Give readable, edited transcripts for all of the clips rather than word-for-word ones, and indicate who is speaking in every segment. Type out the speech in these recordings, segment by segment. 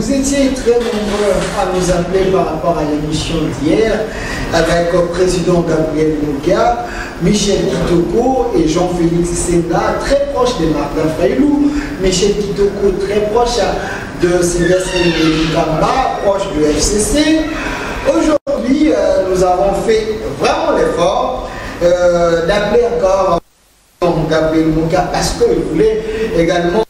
Speaker 1: Vous étiez très nombreux à nous appeler par rapport à l'émission d'hier avec le président Gabriel Moukia, Michel Kitoko et Jean-Félix Senga, très proche de Martin Fayoulou. Michel Kitoko très proche de Sylvestre Kamba, proche du FCC. Aujourd'hui, nous avons fait vraiment l'effort d'appeler encore Gabriel Moukia parce qu'il voulait également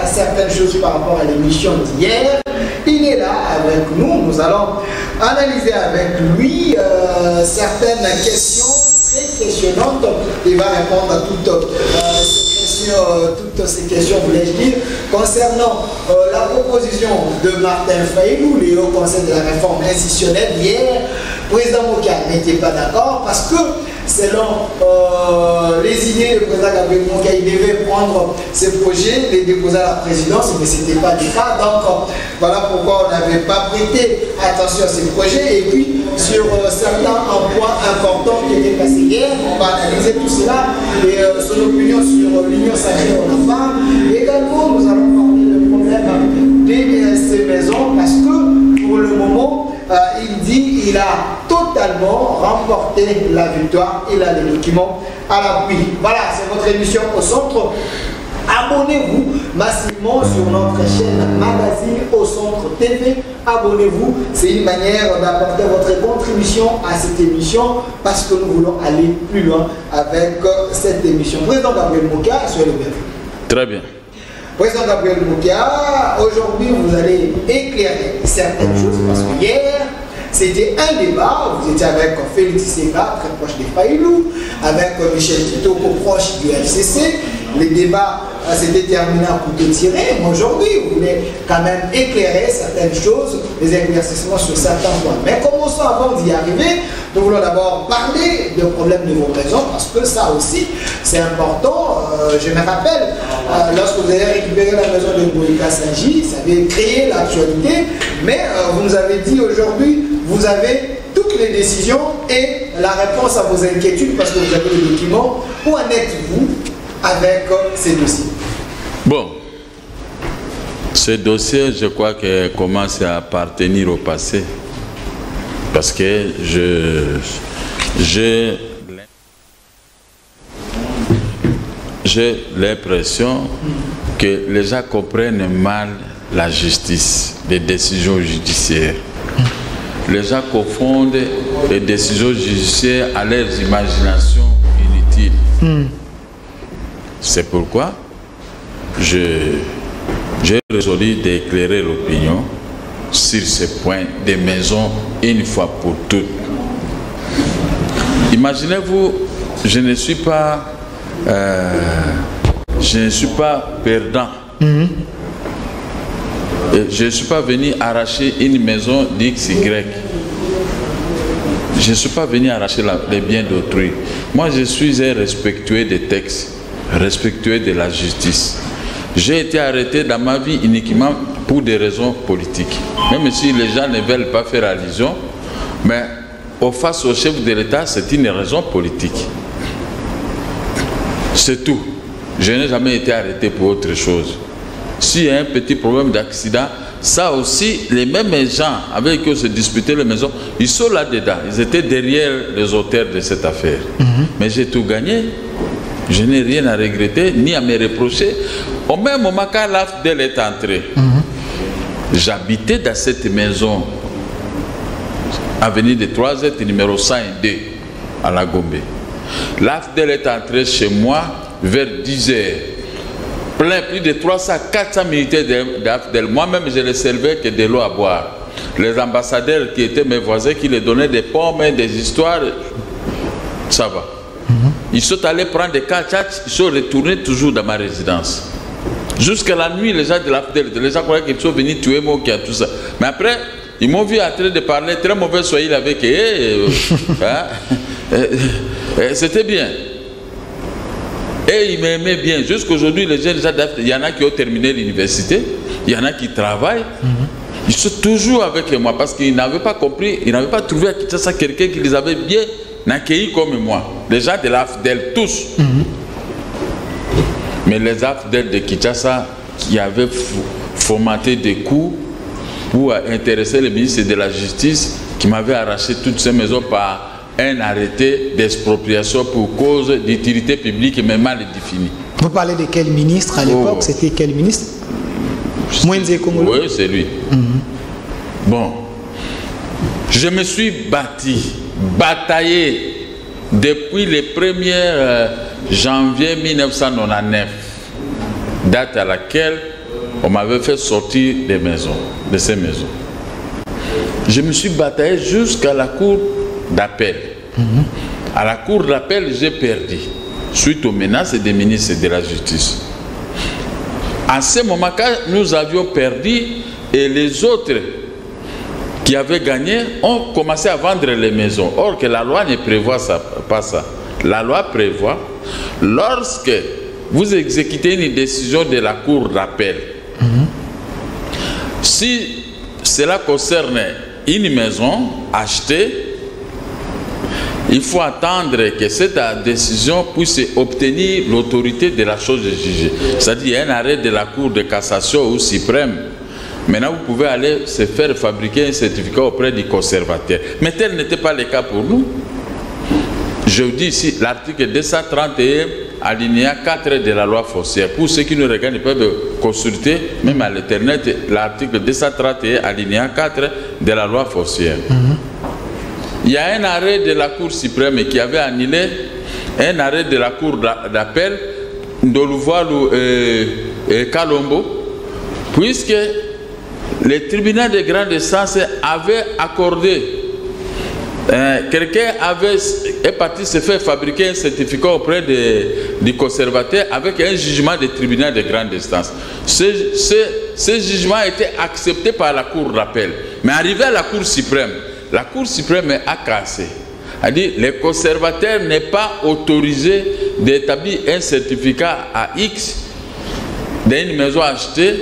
Speaker 1: certaines choses par rapport à l'émission d'hier. Il est là avec nous. Nous allons analyser avec lui certaines questions très questionnantes. Il va répondre à toutes ces questions, voulais-je dire, concernant la proposition de Martin Fayoulou, le Haut Conseil de la réforme institutionnelle. Hier, le président Moukia n'était pas d'accord parce que selon les idées du président Gabriel Moukia, il devait prendre ses projets, les déposer à la présidence, mais ce n'était pas le cas. Donc voilà pourquoi on n'avait pas prêté attention à ces projets. Et puis sur certains points importants qui étaient passés hier, on va analyser tout cela et son opinion sur l'union sacrée de la femme. Également, nous allons parler du problème des maisons parce que pour le moment, il dit qu'il a totalement remporté la victoire. Il a les documents à l'appui. Voilà, c'est votre émission au centre. Abonnez-vous massivement sur notre chaîne magazine au centre TV. Abonnez-vous, c'est une manière d'apporter votre contribution à cette émission parce que nous voulons aller plus loin avec cette émission. Président Gabriel Moukia, soyez le bienvenu.
Speaker 2: Très bien.
Speaker 1: Président Gabriel Moukia, aujourd'hui vous allez éclairer certaines choses parce que hier c'était un débat, vous étiez avec Félix Senga, très proche des Fayoulou, avec Michel Kitoko, proche du FCC. Les débats s'étaient terminés à couteau tiré. Aujourd'hui, vous voulez quand même éclairer certaines choses, les éclaircissements sur certains points. Mais commençons avant d'y arriver. Nous voulons d'abord parler des problèmes de vos maisons parce que ça aussi, c'est important. Je me rappelle, lorsque vous avez récupéré la maison de Moïka Sanji, ça avait créé l'actualité. Mais vous nous avez dit aujourd'hui, vous avez toutes les décisions et la réponse à vos inquiétudes parce que vous avez les documents. Où en êtes-vous avec ces dossiers?
Speaker 2: Bon, ce dossier, je crois qu'il commence à appartenir au passé parce que j'ai l'impression que les gens comprennent mal la justice, les décisions judiciaires. Les gens confondent les décisions judiciaires à leurs imaginations inutiles. C'est pourquoi j'ai résolu d'éclairer l'opinion sur ce point des maisons une fois pour toutes. Imaginez-vous, je ne suis pas perdant. Je ne suis pas venu arracher une maison d'XY. Je ne suis pas venu arracher les biens d'autrui. Moi, je suis un respectueux des textes, respectueux de la justice. J'ai été arrêté dans ma vie uniquement pour des raisons politiques. Même si les gens ne veulent pas faire allusion, mais face au chef de l'État, c'est une raison politique. C'est tout. Je n'ai jamais été arrêté pour autre chose. S'il y a un petit problème d'accident, ça aussi, les mêmes gens avec qui on se disputait les maisons, ils sont là-dedans. Ils étaient derrière les auteurs de cette affaire. Mais j'ai tout gagné. Je n'ai rien à regretter, ni à me reprocher. Au même moment, quand l'AFDEL est entré, j'habitais dans cette maison, avenue de 3Z, numéro 102, à la Gombe. L'AFDEL est entré chez moi vers 10 h. Plein, plus de 300-400 militaires d'AFDEL. Moi-même, je ne servais que de l'eau à boire. Les ambassadeurs qui étaient mes voisins, qui les donnaient des pommes, des histoires, ça va. Ils sont allés prendre des kachats, ils sont retournés toujours dans ma résidence. Jusqu'à la nuit, les gens de l'AFDEL, les gens croyaient qu'ils sont venus tuer moi, qui a tout ça. Mais après, ils m'ont vu en train de parler, très mauvais soyez avec eux. C'était bien. Et ils m'aimaient bien. Jusqu'aujourd'hui, les jeunes gens d'AFDEL, il y en a qui ont terminé l'université, il y en a qui travaillent. Ils sont toujours avec moi parce qu'ils n'avaient pas compris, ils n'avaient pas trouvé à Kinshasa quelqu'un qui les avait bien accueillis comme moi. Les gens de l'AFDEL, tous. Mais les AFDEL de Kinshasa qui avaient fomenté des coups, pour intéresser le ministre de la Justice qui m'avait arraché toutes ces maisons par un arrêté d'expropriation pour cause d'utilité publique mais mal définie.
Speaker 1: Vous parlez de quel ministre à l'époque? C'était quel ministre? Moïse Kongolo?
Speaker 2: Oui, c'est lui. Bon, je me suis bataillé depuis le 1er janvier 1999, date à laquelle on m'avait fait sortir de ces maisons. Je me suis bataillé jusqu'à la cour d'appel. À la cour d'appel, j'ai perdu, suite aux menaces des ministres de la Justice. À ce moment, quand nous avions perdu, et les autres qui avaient gagné ont commencé à vendre les maisons. Or que la loi ne prévoit pas ça. La loi prévoit, lorsque vous exécutez une décision de la cour d'appel, si cela concerne une maison achetée, il faut attendre que cette décision puisse obtenir l'autorité de la chose jugée. C'est-à-dire un arrêt de la Cour de cassation ou suprême. Maintenant, vous pouvez aller se faire fabriquer un certificat auprès du conservateur. Mais tel n'était pas le cas pour nous. Je vous dis ici, l'article 231, alinéa 4 de la loi foncière. Pour ceux qui nous regardent, ils peuvent consulter, même à l'internet, l'article 231, alinéa 4 de la loi foncière. Il y a un arrêt de la Cour suprême qui avait annulé un arrêt de la Cour d'appel d'Oluwalu et Kalombo, puisque le tribunal de grande instance avait accordé, quelqu'un est parti se faire fabriquer un certificat auprès du conservateur avec un jugement du tribunal de grande instance. Ce jugement a été accepté par la Cour d'appel, mais arrivé à la Cour suprême a cassé. A dit le conservateur n'est pas autorisé d'établir un certificat à X d'une maison achetée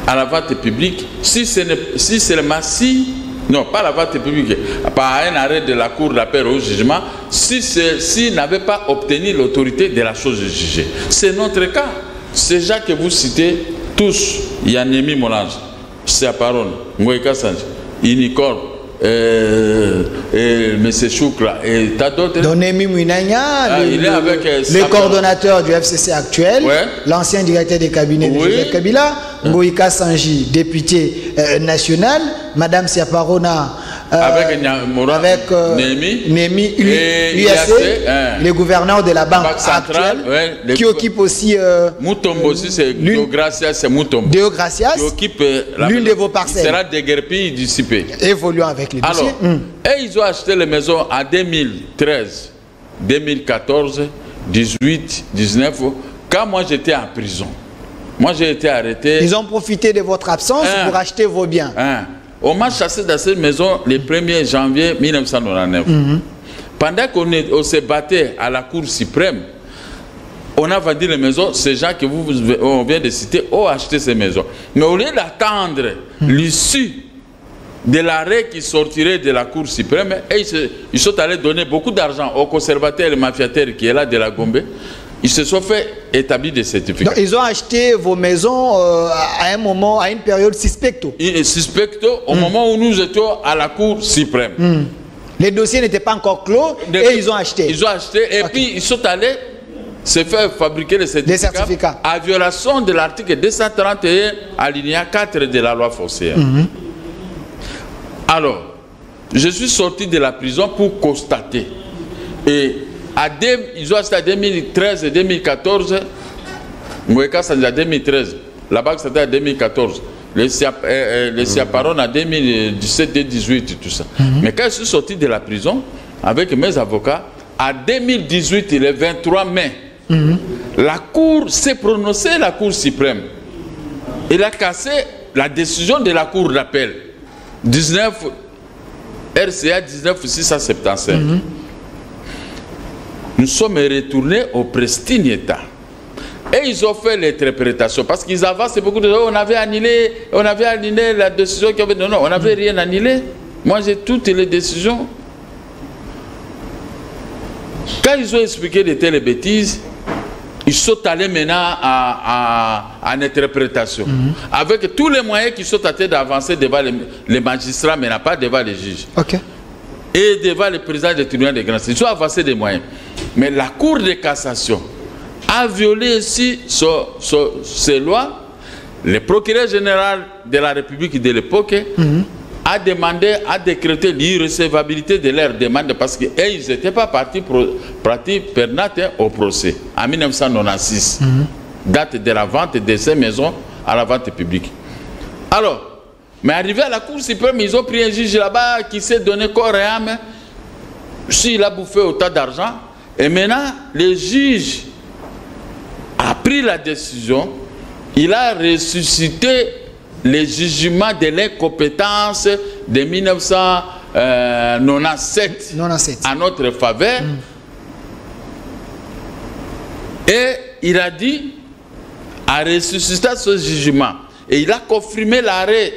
Speaker 2: à la vente publique si seulement si, non pas la vente publique, par un arrêt de la cour d'appel au jugement, si n'avait pas obtenu l'autorité de la chose jugée. C'est notre cas. Ces gens que vous citez tous, Yanemi Molange, Siaparon, Ngoïka Sanji, Unicorn, M. Choukla et t'as d'autres.
Speaker 1: Donemi Mouinagna, le coordonnateur du FCC actuel, l'ancien directeur des cabinets de Joseph Kabila, Ngoïka Sanji, député national, Madame Siaparona, avec Némi UAC, le gouverneur de la banque centrale, qui occupe aussi
Speaker 2: Moutombo, c'est Deogracias, c'est Moutombo.
Speaker 1: Deogracias,
Speaker 2: qui occupe
Speaker 1: l'une de vos parcelles.
Speaker 2: Il sera déguerpi, dissipé.
Speaker 1: Évoluant avec les dossiers.
Speaker 2: Et ils ont acheté les maisons en 2013, 2014, 18, 19, quand moi j'étais en prison. Moi j'ai été arrêté. Ils
Speaker 1: ont profité de votre absence pour acheter vos biens.
Speaker 2: On m'a chassé dans cette maison le 1er janvier 1999. Pendant qu'on se battait à la Cour suprême, on a vendu les maisons. Ces gens que on vient de citer ont acheté ces maisons. Mais au lieu d'attendre l'issue de l'arrêt qui sortirait de la Cour suprême, ils sont allés donner beaucoup d'argent aux conservateurs et mafiateurs qui est là de la Gombe. Ils se sont fait établir des certificats.
Speaker 1: Donc, ils ont acheté vos maisons à un moment, à une période suspecto.
Speaker 2: Suspecto, au moment où nous étions à la Cour suprême.
Speaker 1: Les dossiers n'étaient pas encore clos et ils ont acheté.
Speaker 2: Ils ont acheté et puis ils sont allés se faire fabriquer les certificats à violation de l'article 231 alinéa 4 de la loi foncière. Alors, je suis sorti de la prison pour constater. Et ils ont acheté en 2013 et 2014. Ngoïka Sanji en 2013. La banque c'était en 2014. Les Siaparon en 2017 et 2018, tout ça. Mais quand je suis sorti de la prison, avec mes avocats, en 2018, le 23 mai, la Cour s'est prononcée, la Cour suprême. Elle a cassé la décision de la Cour d'appel. 19 RCA 19675. Nous sommes retournés au pristine état. Et ils ont fait l'interprétation parce qu'ils avancent beaucoup de choses. On avait annulé la décision qui avait. Non, on n'avait rien annulé. Moi, j'ai toutes les décisions. Quand ils ont expliqué de telles bêtises, ils sont allés maintenant en interprétation. Avec tous les moyens qui sont tentés d'avancer devant les magistrats, mais pas devant les juges. Et devant le président du tribunal de grande instance. Ils ont avancé des moyens. Mais la Cour de cassation a violé aussi ces lois. Le procureur général de la République de l'époque a demandé, a décrété l'irrecevabilité de leur demande parce qu'ils n'étaient pas partis perdante au procès en 1996, date de la vente de ces maisons à la vente publique. Alors, mais arrivé à la Cour suprême, ils ont pris un juge là-bas qui s'est donné corps et âme, s'il a bouffé autant d'argent, et maintenant, le juge a pris la décision, il a ressuscité les jugements de l'incompétence de 1997 à notre faveur. Et il a dit, à ressusciter ce jugement, et il a confirmé l'arrêt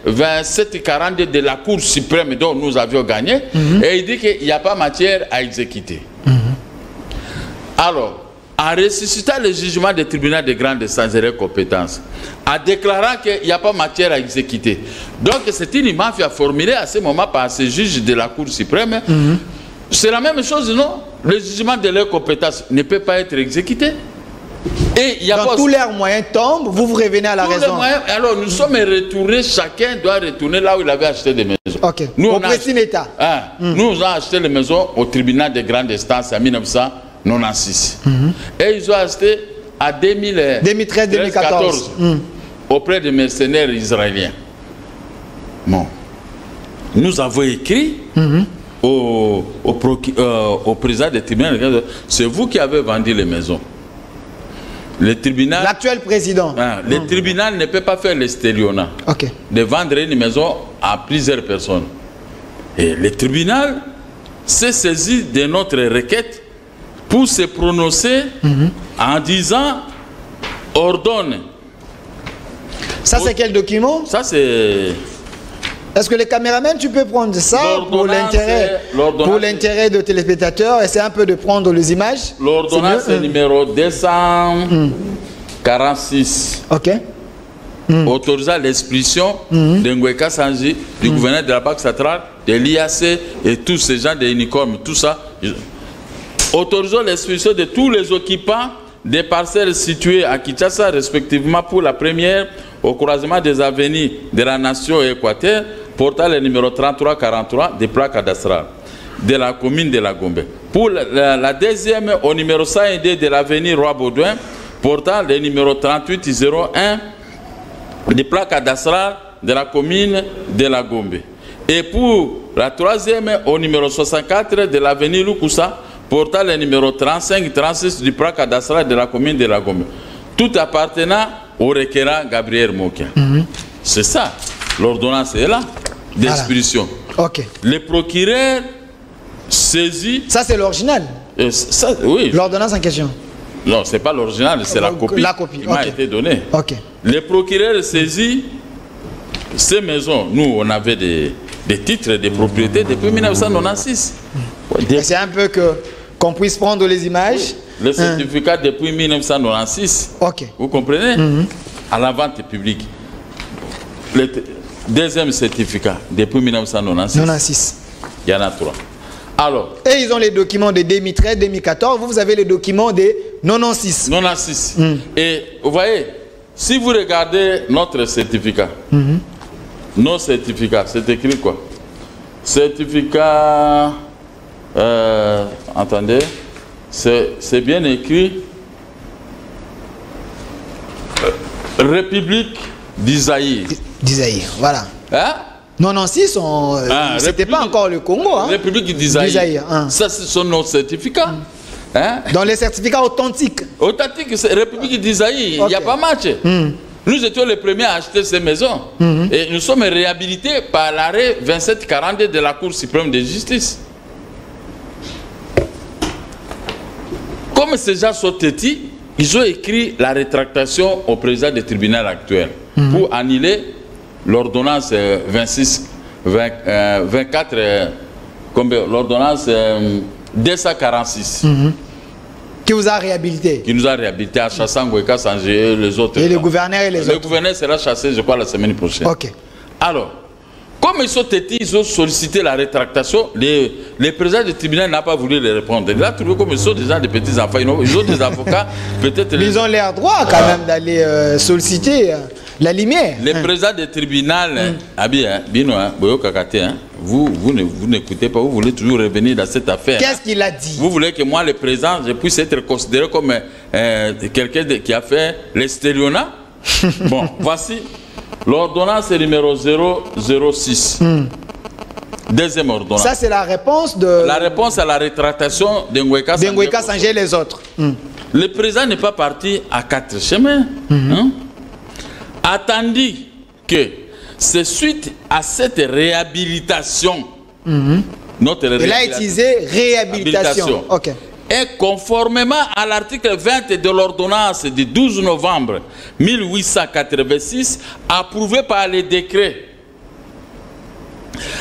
Speaker 2: 21-27-42 de la Cour suprême dont nous avions gagné, et il dit qu'il n'y a pas matière à exécuter. Alors, en ressuscitant le jugement du tribunal de grande instance et de compétence, en déclarant qu'il n'y a pas matière à exécuter. Donc, c'est une mafia formulée à ce moment par ce juge de la Cour suprême. C'est la même chose, non? Le jugement de leur compétence ne peut pas être exécuté. Et il y a
Speaker 1: donc, tous leurs moyens tombent, vous revenez à la raison.
Speaker 2: Alors, nous sommes retournés, chacun doit retourner là où il avait acheté des maisons.
Speaker 1: Nous, on a acheté,
Speaker 2: nous avons acheté les maisons au tribunal de grande instance en 1996. Et ils ont acheté à 2013-2014 auprès des mercenaires israéliens. Bon. Nous avons écrit au président du tribunal, c'est vous qui avez vendu les maisons. Le tribunal...
Speaker 1: L'actuel président.
Speaker 2: Le tribunal ne peut pas faire l'esterionnat de vendre une maison à plusieurs personnes. Et le tribunal s'est saisi de notre requête pour se prononcer en disant ordonne.
Speaker 1: Ça, c'est quel document?
Speaker 2: Ça, c'est...
Speaker 1: Est-ce que les caméramans, tu peux prendre ça pour l'intérêt de téléspectateurs? Essayer un peu de prendre les images.
Speaker 2: L'ordonnance numéro 246. Autorisant l'expulsion de Ngweka Sanji, du gouverneur de la Banque centrale, de l'IAC et tous ces gens de unicornes, tout ça. Autorisant l'expulsion de tous les occupants des parcelles situées à Kinshasa, respectivement pour la première, au croisement des avenues de la Nation et Équateur, portant le numéro 3343 des plaques cadastrales de la commune de la Gombe. Pour la deuxième, au numéro 102 de l'avenue Roi-Baudouin, portant le numéro 3801 des plaques cadastrales de la commune de la Gombe. Et pour la troisième, au numéro 64 de l'avenue Lukusa, portant le numéro 35-36 du plaque cadastrale de la commune de la Gombe. Tout appartenant au requérant Gabriel Mokia. C'est ça. L'ordonnance est là, d'expulsion. Le procureur saisit...
Speaker 1: Ça, c'est l'original?
Speaker 2: Oui.
Speaker 1: L'ordonnance en question?
Speaker 2: Non, ce n'est pas l'original, c'est la copie.
Speaker 1: La copie
Speaker 2: qui m'a été donnée. Le procureur saisit ces maisons. Nous, on avait des titres de propriété depuis 1996.
Speaker 1: C'est un peu qu'on puisse prendre les images.
Speaker 2: Le certificat depuis 1996. Vous comprenez? À la vente publique. Le deuxième certificat depuis 1996. Il y en a 3. Alors.
Speaker 1: Et ils ont les documents de 2013, 2014. Vous avez les documents de 96.
Speaker 2: 96. Et vous voyez, si vous regardez notre certificat, nos certificats, c'est écrit quoi? Certificat. Attendez. C'est bien écrit. République d'Isaïe.
Speaker 1: D'Isaïe, voilà.
Speaker 2: Hein?
Speaker 1: 96, c'était pas encore le Congo.
Speaker 2: République d'Isaïe. Ça, ce sont nos certificats.
Speaker 1: Dans les certificats authentiques.
Speaker 2: Authentiques, c'est République d'Isaïe. Il n'y a pas match. Nous étions les premiers à acheter ces maisons. Et nous sommes réhabilités par l'arrêt 2742 de la Cour suprême de justice. Comme ces gens sont têtus, ils ont écrit la rétractation au président du tribunal actuel pour annuler l'ordonnance 24, l'ordonnance 246.
Speaker 1: Qui vous a réhabilité.
Speaker 2: Qui nous a réhabilité à chassant Ngweka Sangé, les autres.
Speaker 1: Et le gouverneur et les autres.
Speaker 2: Le gouverneur sera chassé, je crois, la semaine prochaine.
Speaker 1: Ok.
Speaker 2: Alors, comme ils sont têtus, ils ont sollicité la rétractation, les présidents du tribunal n'ont pas voulu les répondre. Ils ont trouvé comme ils sont des gens de petits enfants, ils ont des avocats, peut-être...
Speaker 1: Ils ont l'air droit quand même d'aller solliciter la lumière.
Speaker 2: Les présidents du tribunal, vous n'écoutez pas, vous voulez toujours revenir dans cette affaire.
Speaker 1: Qu'est-ce qu'il a dit?
Speaker 2: Vous voulez que moi, le président, je puisse être considéré comme quelqu'un qui a fait l'estelionat? Bon, voici l'ordonnance numéro 006. Deuxième ordonnance.
Speaker 1: Ça, c'est la réponse de...
Speaker 2: La réponse à la rétractation de Ngweka
Speaker 1: Sangé et les autres.
Speaker 2: Le président n'est pas parti à quatre chemins. Attendu que c'est suite à cette réhabilitation, notre
Speaker 1: Il a utilisé réhabilitation. Ok.
Speaker 2: Et conformément à l'article 20 de l'ordonnance du 12 novembre 1886, approuvé par le décret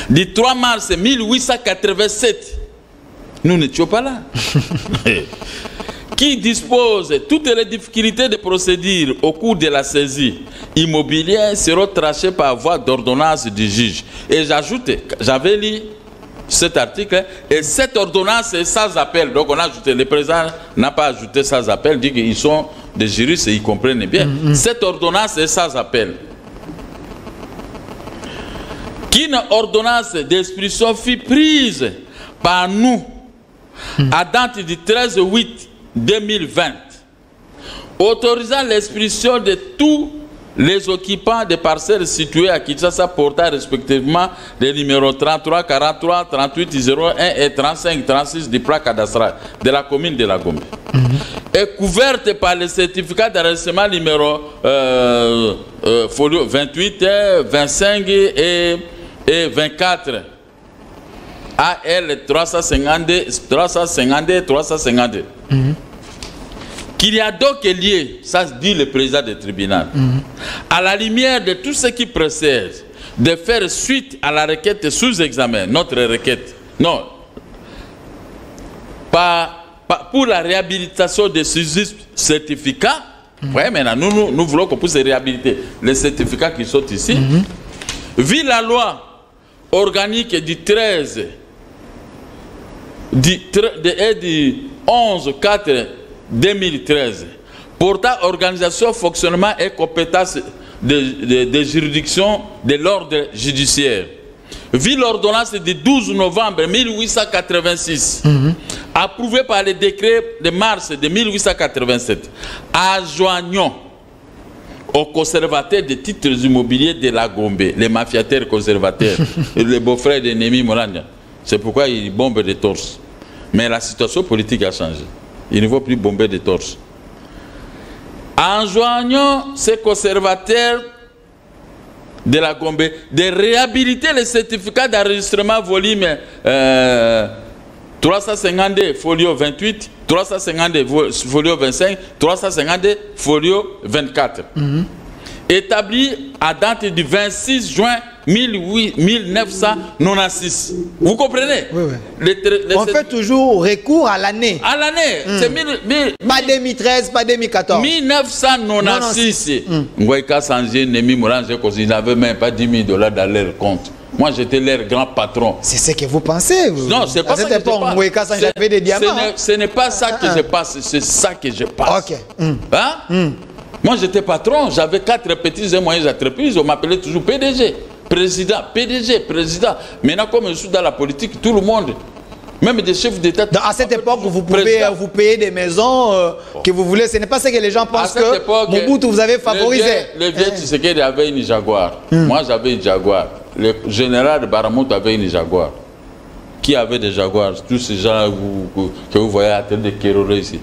Speaker 2: du 3 mars 1887, nous n'étions pas là, qui dispose toutes les difficultés de procédure au cours de la saisie immobilière seront tranchées par voie d'ordonnance du juge. Et j'ajoute, j'avais lu cet article, et cette ordonnance est sans appel. Donc on a ajouté, le président n'a pas ajouté sans appel, dit qu'ils sont des juristes et ils comprennent bien. Cette ordonnance est sans appel. Qu'une ordonnance d'expulsion fut prise par nous à date du 13/8/2020, autorisant l'expulsion de tous les occupants des parcelles situées à Kinshasa portant respectivement les numéros 33, 43, 38, 01 et 35, 36 du plan cadastral de la commune de la Gombe. Est couverte par le certificat d'enregistrement numéro folio 28, 25 et 24 AL 352, 352. Qu'il y a donc lié, ça dit le président du tribunal, à la lumière de tout ce qui précède, de faire suite à la requête sous examen, notre requête, non, pour la réhabilitation de ce certificat. Ouais, maintenant, nous voulons qu'on puisse réhabiliter les certificats qui sont ici. Vu la loi organique du 13, du 11/4/2013, portant organisation, fonctionnement et compétences de juridiction de l'ordre judiciaire. Vu l'ordonnance du 12 novembre 1886, approuvée par le décret de mars de 1887, adjoignons aux conservateurs des titres immobiliers de la Gombe, les mafiataires conservateurs, et les beaux-frères de Némi Morania. C'est pourquoi ils bombent des torses. Mais la situation politique a changé. Il ne faut plus bomber des torses. Enjoignons ces conservateurs de la Gombe de réhabiliter les certificats d'enregistrement volume 352 folio 28, 352 folio 25, 352 folio 24. Établi à date du 26 juin 1996. Vous comprenez?
Speaker 1: Oui, oui. On fait toujours recours à l'année.
Speaker 2: À l'année. C'est
Speaker 1: pas 2013, pas 2014.
Speaker 2: 1996. Ngweka Sangé, Némi Morange, ils n'avaient même pas 10 000 $ dans leur compte. Moi, j'étais leur grand patron.
Speaker 1: C'est ce que vous pensez?
Speaker 2: Non, c'est pas ça que je pense.
Speaker 1: Ngweka Sangé avait des diamants.
Speaker 2: Ce n'est pas ça que je passe, c'est ça que je passe.
Speaker 1: Ok.
Speaker 2: Hein? Moi, j'étais patron, j'avais 4 petites et moyennes entreprises, on m'appelait toujours PDG. Président, PDG, président. Maintenant, comme je suis dans la politique, tout le monde, même des chefs d'État...
Speaker 1: À cette époque, vous pouvez vous payer des maisons que vous voulez. Ce n'est pas ce que les gens pensent que Mobutu vous avez favorisé.
Speaker 2: Le vieux Tshisekedi avait une Jaguar. Moi, j'avais une Jaguar. Le général de Baramout avait une Jaguar. Qui avait des Jaguars? Tous ces gens que vous voyez à la tête de Kéroré ici.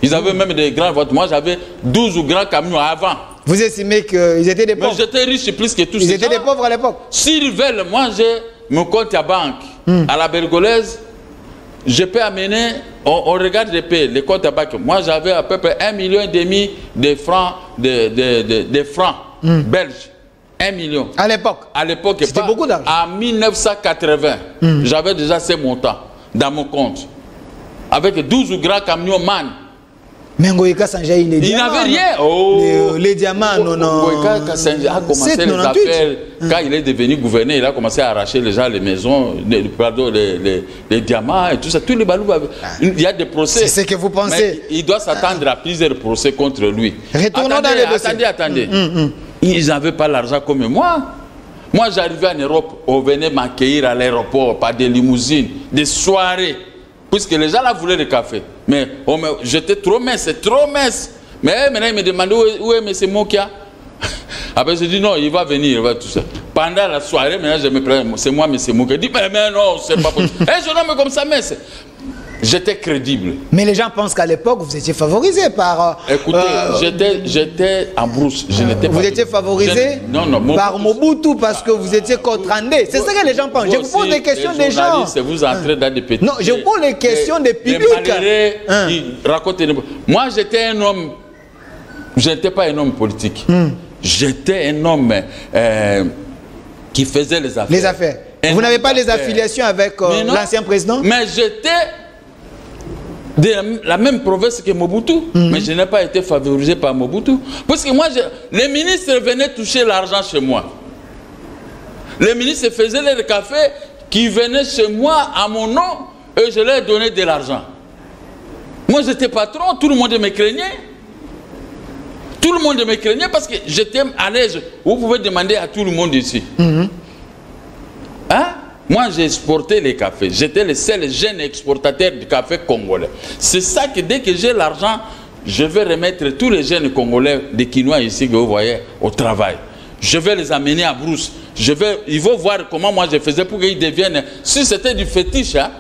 Speaker 2: Ils avaient même des grands voitures. Moi, j'avais 12 grands camions avant.
Speaker 1: Vous estimez qu'ils étaient des pauvres?
Speaker 2: Mais j'étais riche plus que tous ces gens.
Speaker 1: Ils étaient des pauvres à l'époque.
Speaker 2: S'ils veulent, moi j'ai mon compte à banque. À la Bergolaise, je peux amener, on regarde les comptes à banque. Moi j'avais à peu près 1,5 million de francs, de francs belges. 1 million.
Speaker 1: À l'époque?
Speaker 2: À l'époque,
Speaker 1: c'était beaucoup d'argent.
Speaker 2: En 1980, j'avais déjà ces montants dans mon compte. avec 12 grands camions man.
Speaker 1: Mais Ngoïka Sanjaï, les diamants.
Speaker 2: Il n'avait rien. Oh.
Speaker 1: Les diamants, non, non.
Speaker 2: Ngoïka Sanjaï a commencé les affaires. Quand il est devenu gouverneur, il a commencé à arracher les gens, les maisons, les diamants et tout ça. Tous les balous. Il y a des procès.
Speaker 1: C'est ce que vous pensez.
Speaker 2: Mais il doit s'attendre à plusieurs procès contre lui.
Speaker 1: Retournons dans les dossiers.
Speaker 2: Attendez. Ils n'avaient pas l'argent comme moi. Moi, j'arrivais en Europe, on venait m'accueillir à l'aéroport par des limousines, des soirées. Puisque les gens là voulaient le café. Mais j'étais trop mince, trop mince. Mais maintenant, ils me demandaient où est M. Mokia. Après, je dis non, il va venir, il va tout ça. Pendant la soirée, maintenant, je me prends, c'est moi, M. Mokia. Je dis, mais non, c'est pas possible. Un jeune homme comme ça, mais j'étais crédible.
Speaker 1: Mais les gens pensent qu'à l'époque, vous étiez favorisé par...
Speaker 2: Écoutez, j'étais en brousse.
Speaker 1: Vous étiez favorisé par Mobutu parce que vous étiez contre Andé. C'est ça que les gens pensent. Je vous pose des questions des gens.
Speaker 2: Vous entrez dans des petits...
Speaker 1: Non, je vous pose les questions des publics.
Speaker 2: Qui racontent... Moi, j'étais un homme... Je n'étais pas un homme politique. J'étais un homme qui faisait les affaires.
Speaker 1: Les affaires. Vous n'avez pas les affiliations avec l'ancien président?
Speaker 2: Mais j'étais de la même province que Mobutu, mais je n'ai pas été favorisé par Mobutu. Parce que moi, les ministres venaient toucher l'argent chez moi. Les ministres faisaient le café qui venaient chez moi à mon nom et je leur donnais de l'argent. Moi, j'étais patron, tout le monde me craignait. Tout le monde me craignait parce que j'étais à l'aise. Vous pouvez demander à tout le monde ici. Hein? Moi, j'ai exporté les cafés. J'étais le seul jeune exportateur du café congolais. C'est ça que dès que j'ai l'argent, je vais remettre tous les jeunes congolais, des Quinois ici que vous voyez, au travail. Je vais les amener à Brousse. Ils vont voir comment moi je faisais pour qu'ils deviennent... Si c'était du fétiche, hein,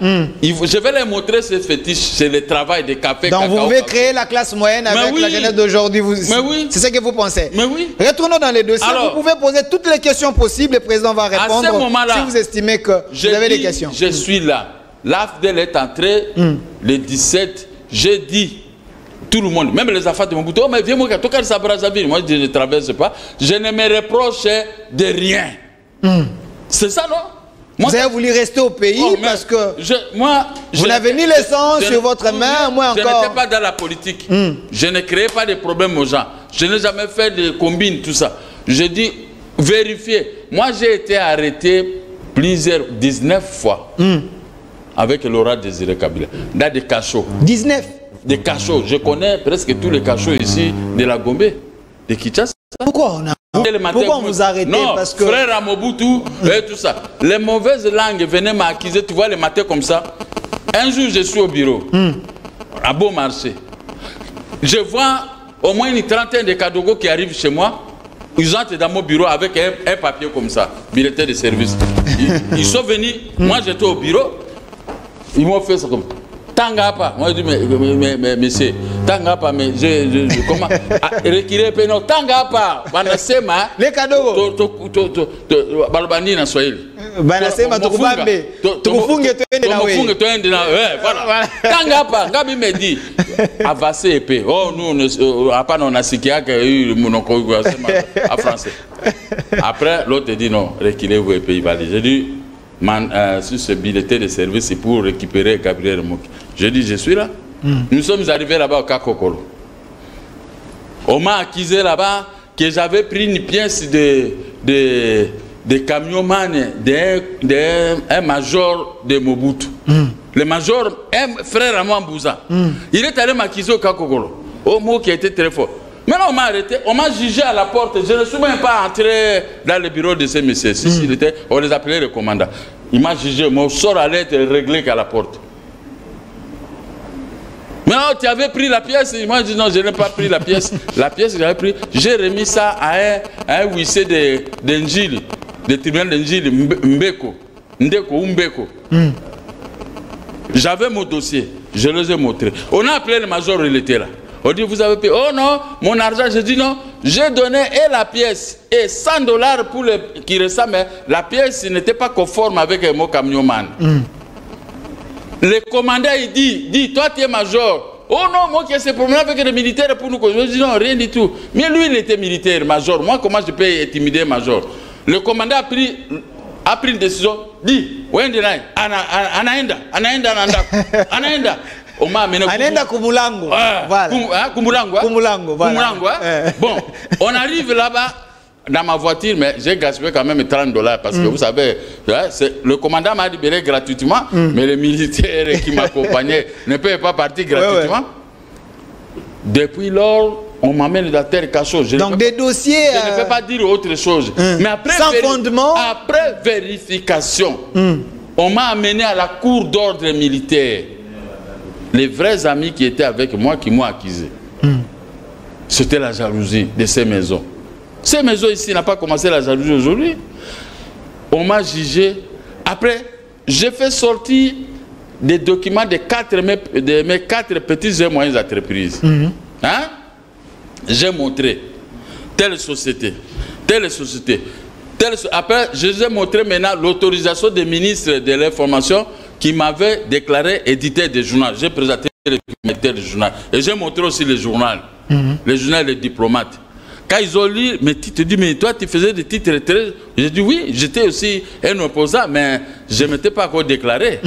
Speaker 2: je vais leur montrer ce fétiche. C'est le travail des cafés. Donc
Speaker 1: vous pouvez créer la classe moyenne avec la jeunesse d'aujourd'hui. C'est ce que vous pensez.
Speaker 2: Mais oui.
Speaker 1: Retournons dans les dossiers. Alors, vous pouvez poser toutes les questions possibles. Le président va répondre. À ce moment-là, si vous estimez que vous avez des questions.
Speaker 2: Je suis là. L'AFDEL est entré le 17. J'ai dit... Tout le monde, même les affaires de Mobutu, oh mais viens moi, toi ça Brazzaville, moi je ne traverse pas, je ne me reproche de rien. C'est ça non? Moi, vous
Speaker 1: avez voulu rester au pays parce que vous n'avez ni le sang sur votre main, moi encore.
Speaker 2: Je n'étais pas dans la politique, je ne créais pas de problèmes aux gens, je n'ai jamais fait de combine, tout ça. Je dis, vérifiez, moi j'ai été arrêté 19 fois avec Laurent Désiré Kabila, dans des cachots. 19? Des cachots. Je connais presque tous les cachots ici de la Gombe, de Kinshasa.
Speaker 1: Pourquoi on vous arrêtez?
Speaker 2: Non,
Speaker 1: parce que...
Speaker 2: frère à Mobutu et tout ça. Les mauvaises langues venaient m'accuser, tu vois, les matins comme ça. Un jour, je suis au bureau, à Beau Marché. Je vois au moins une trentaine de Kadogo qui arrivent chez moi. Ils entrent dans mon bureau avec un papier comme ça, bulletin de service. Ils sont venus, moi j'étais au bureau, ils m'ont fait ça comme ça. Tangapa, moi je dis mais monsieur, Tangapa, mais comment reculer non Tangapa, banasema
Speaker 1: les cadeaux,
Speaker 2: balbani na Swahili,
Speaker 1: banasema tukubambe, tukufunge
Speaker 2: twende na voilà. Tangapa, ngabi me dit avance épée. Oh nous hapa na nasikia que monoko en français. Après l'autre dit non, reculer vous épée valide. J'ai dit sur ce bulletin de service pour récupérer Gabriel Moki. Je dis, je suis là. Nous sommes arrivés là-bas au Kakokolo. On m'a accusé là-bas que j'avais pris une pièce de camion-man d'un major de Mobutu. Le major, un frère à moi, Mbouza. Il est allé m'accuser au Kakokolo. Au mot qui a été très fort. Maintenant, on m'a arrêté, on m'a jugé à la porte. Je ne suis même pas entré dans le bureau de ces messieurs. On les appelait les commandants. Il m'a jugé, mon sort allait être réglé qu'à la porte. Maintenant, tu avais pris la pièce. Moi, je dis non, je n'ai pas pris la pièce. La pièce que j'avais pris, j'ai remis ça à un huissier d'Engil, de tribunal d'Engil, Mbeko. J'avais mon dossier, je les ai montrés. On a appelé le major, il était là. On dit, vous avez payé. Oh non, mon argent. Je dis non, j'ai donné et la pièce et $100 pour le qui ressemble, mais la pièce n'était pas conforme avec mon camion-man. Le commandant, il dit, toi tu es major. Oh non, moi qui ai ce problème avec les militaires pour nous. Je dis non, rien du tout. Mais lui, il était militaire, major. Moi, comment je peux intimider major? Le commandant a pris une décision. Dit, anaenda. on m'a amené
Speaker 1: Kumulango.
Speaker 2: Voilà. Kumulango.
Speaker 1: Kumulango, voilà.
Speaker 2: Kumulango, hein? Bon, on arrive là-bas dans ma voiture, mais j'ai gaspillé quand même $30 parce que vous savez, le commandant m'a libéré gratuitement, mais les militaires qui m'accompagnaient ne peuvent pas partir gratuitement. Depuis lors, on m'amène dans terre cachot.
Speaker 1: Donc des dossiers...
Speaker 2: Je ne peux pas dire autre chose. Mais après,
Speaker 1: sans fondement.
Speaker 2: Après vérification, on m'a amené à la cour d'ordre militaire. Les vrais amis qui étaient avec moi, qui m'ont accusé. C'était la jalousie de ces maisons. Ces maisons ici n'ont pas commencé la jalousie aujourd'hui. On m'a jugé. Après, j'ai fait sortir des documents de mes 4 petites et moyennes entreprises. Hein? J'ai montré telle société, telle société, telle société. Après, je vous ai montré maintenant l'autorisation des ministres de l'information qui m'avaient déclaré éditeur des journaux. J'ai présenté les documents du journal. Et j'ai montré aussi le journal. Le journal des diplomates. Quand ils ont lu mes titres, ils ont dit, mais toi, tu faisais des titres très... J'ai dit, oui, j'étais aussi un opposant, mais je ne m'étais pas encore déclaré.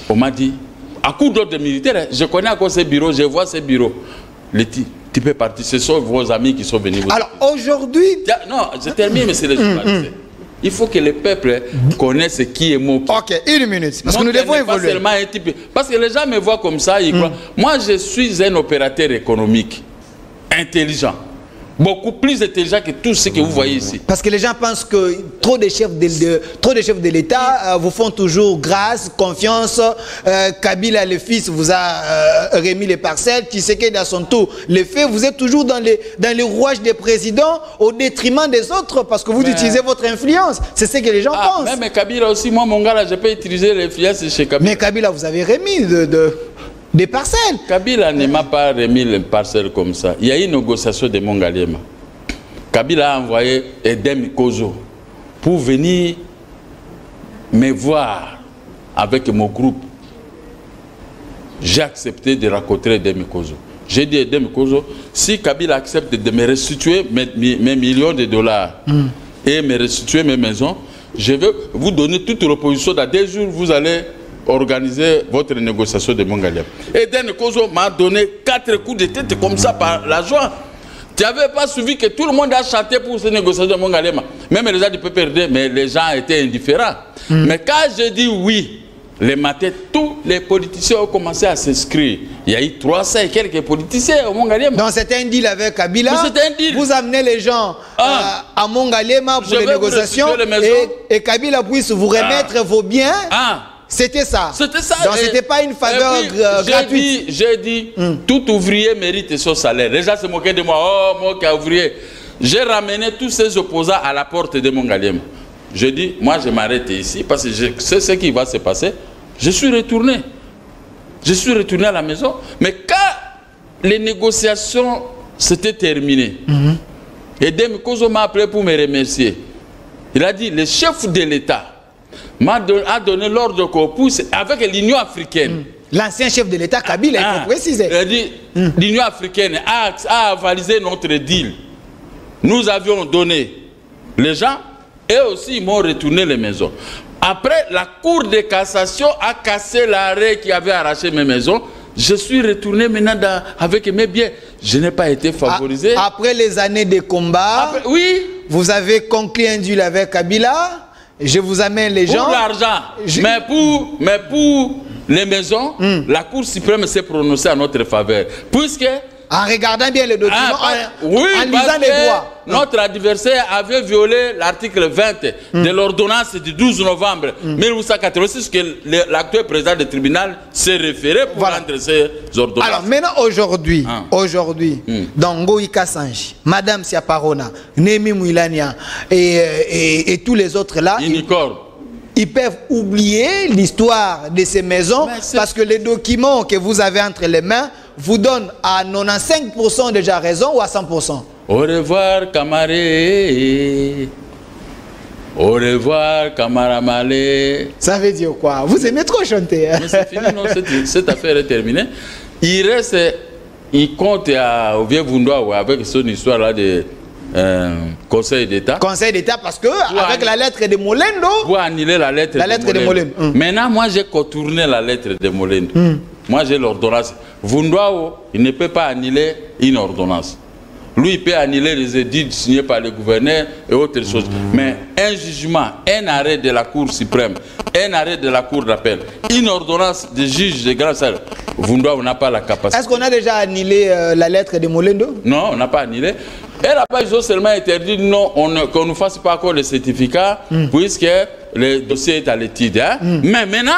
Speaker 2: On m'a dit, à coup d'ordre militaire, je connais encore ces bureaux, je vois ces bureaux. Les titres. Tu peux partir, ce sont vos amis qui sont venus.
Speaker 1: Alors aujourd'hui...
Speaker 2: Non, je termine, mais c'est les journalistes. Il faut que le peuple connaisse qui est mon...
Speaker 1: Ok, 1 minute, parce que nous devons évoluer.
Speaker 2: Seulement un type, parce que les gens me voient comme ça, ils croient. Moi, je suis un opérateur économique, intelligent. Beaucoup plus intelligent que tout ce que vous voyez ici.
Speaker 1: Parce que les gens pensent que trop de chefs de l'État vous font toujours grâce, confiance. Kabila, le fils, vous a remis les parcelles. Tshisekedi, à son tour, les fait. Vous êtes toujours dans les rouages des présidents au détriment des autres parce que vous utilisez votre influence. C'est ce que les gens pensent.
Speaker 2: Mais Kabila aussi, moi, mon gars, là, je peux utiliser l'influence chez Kabila.
Speaker 1: Mais Kabila, vous avez remis des parcelles.
Speaker 2: Kabila ne m'a pas remis les parcelles comme ça. Il y a eu une négociation de Mongaliema. Kabila a envoyé Edem Kozo pour venir me voir avec mon groupe. J'ai accepté de rencontrer Edem Kozo. J'ai dit à Edem Kozo, si Kabila accepte de me restituer mes millions de dollars et me restituer mes maisons, je vais vous donner toute l'opposition. Dans 2 jours, vous allez organiser votre négociation de Mongaliema. Et Eden Kozo m'a donné 4 coups de tête comme ça par la joie. Tu n'avais pas suivi que tout le monde a chanté pour ces négociations de Mongaliema. Même les gens du PPRD, mais les gens étaient indifférents. Mais quand j'ai dit oui, les matins, tous les politiciens ont commencé à s'inscrire. Il y a eu 300 et quelques politiciens au Mongaliema.
Speaker 1: Donc c'était un deal avec Kabila.
Speaker 2: C'était un deal.
Speaker 1: Vous amenez les gens à Mongaliema pour les négociations et Kabila puisse vous remettre vos biens. C'était ça.
Speaker 2: C'était ça.
Speaker 1: Donc ce n'était pas une faveur gratuite.
Speaker 2: J'ai dit, tout ouvrier mérite son salaire. Les gens se moquaient de moi. Oh, moi qui ouvrier. J'ai ramené tous ces opposants à la porte de Mongaliema. Je dis, moi je m'arrête ici parce que je sais ce qui va se passer. Je suis retourné. Je suis retourné à la maison. Mais quand les négociations s'étaient terminées, Edem Kozo m'a appelé pour me remercier. Il a dit, le chef de l'État a donné l'ordre qu'on pousse avec l'Union africaine.
Speaker 1: L'ancien chef de l'État, Kabila, il faut préciser.
Speaker 2: Il a dit, l'Union africaine a avalisé notre deal. Nous avions donné les gens et aussi ils m'ont retourné les maisons. Après, la Cour de cassation a cassé l'arrêt qui avait arraché mes maisons. Je suis retourné maintenant avec mes biens. Je n'ai pas été favorisé.
Speaker 1: Après les années de combat,
Speaker 2: oui,
Speaker 1: vous avez conclu un deal avec Kabila. Je vous amène les gens.
Speaker 2: Pour l'argent. Mais pour les maisons, la Cour suprême s'est prononcée en notre faveur. Puisque...
Speaker 1: En regardant bien les documents, en lisant les droits.
Speaker 2: Notre adversaire avait violé l'article 20 de l'ordonnance du 12 novembre 1886 que l'actuel président du tribunal s'est référé pour rendre ces ordonnances. Alors
Speaker 1: maintenant, aujourd'hui, dans Ngoïka Sanji, Madame Siaparona, Némi Mouilania et tous les autres là, ils peuvent oublier l'histoire de ces maisons parce que les documents que vous avez entre les mains vous donnent à 95% déjà raison ou à 100%.
Speaker 2: Au revoir, camarade. Au revoir, camaramale.
Speaker 1: Ça veut dire quoi? Vous aimez trop chanter.
Speaker 2: Mais c'est fini, non, cette affaire est terminée. Il reste, il compte au vieux Vundoa avec son histoire là de Conseil d'État.
Speaker 1: Conseil d'État parce que avec la lettre de Molendo.
Speaker 2: Vous annulez la lettre de Molendo. Maintenant, moi j'ai contourné la lettre de Molendo. moi j'ai l'ordonnance. Vundwao, il ne peut pas annuler une ordonnance. Lui, il peut annuler les édits signés par le gouverneur et autres choses. Mais un jugement, un arrêt de la Cour suprême, un arrêt de la Cour d'appel, une ordonnance de juge de grande salle, Vundwao n'a pas la capacité.
Speaker 1: Est-ce qu'on a déjà annulé la lettre de Molendo?
Speaker 2: Non, on n'a pas annulé. Et là-bas, ils ont seulement interdit non, qu'on ne fasse pas encore le certificat, puisque le dossier est à l'étude. Hein? Mais maintenant,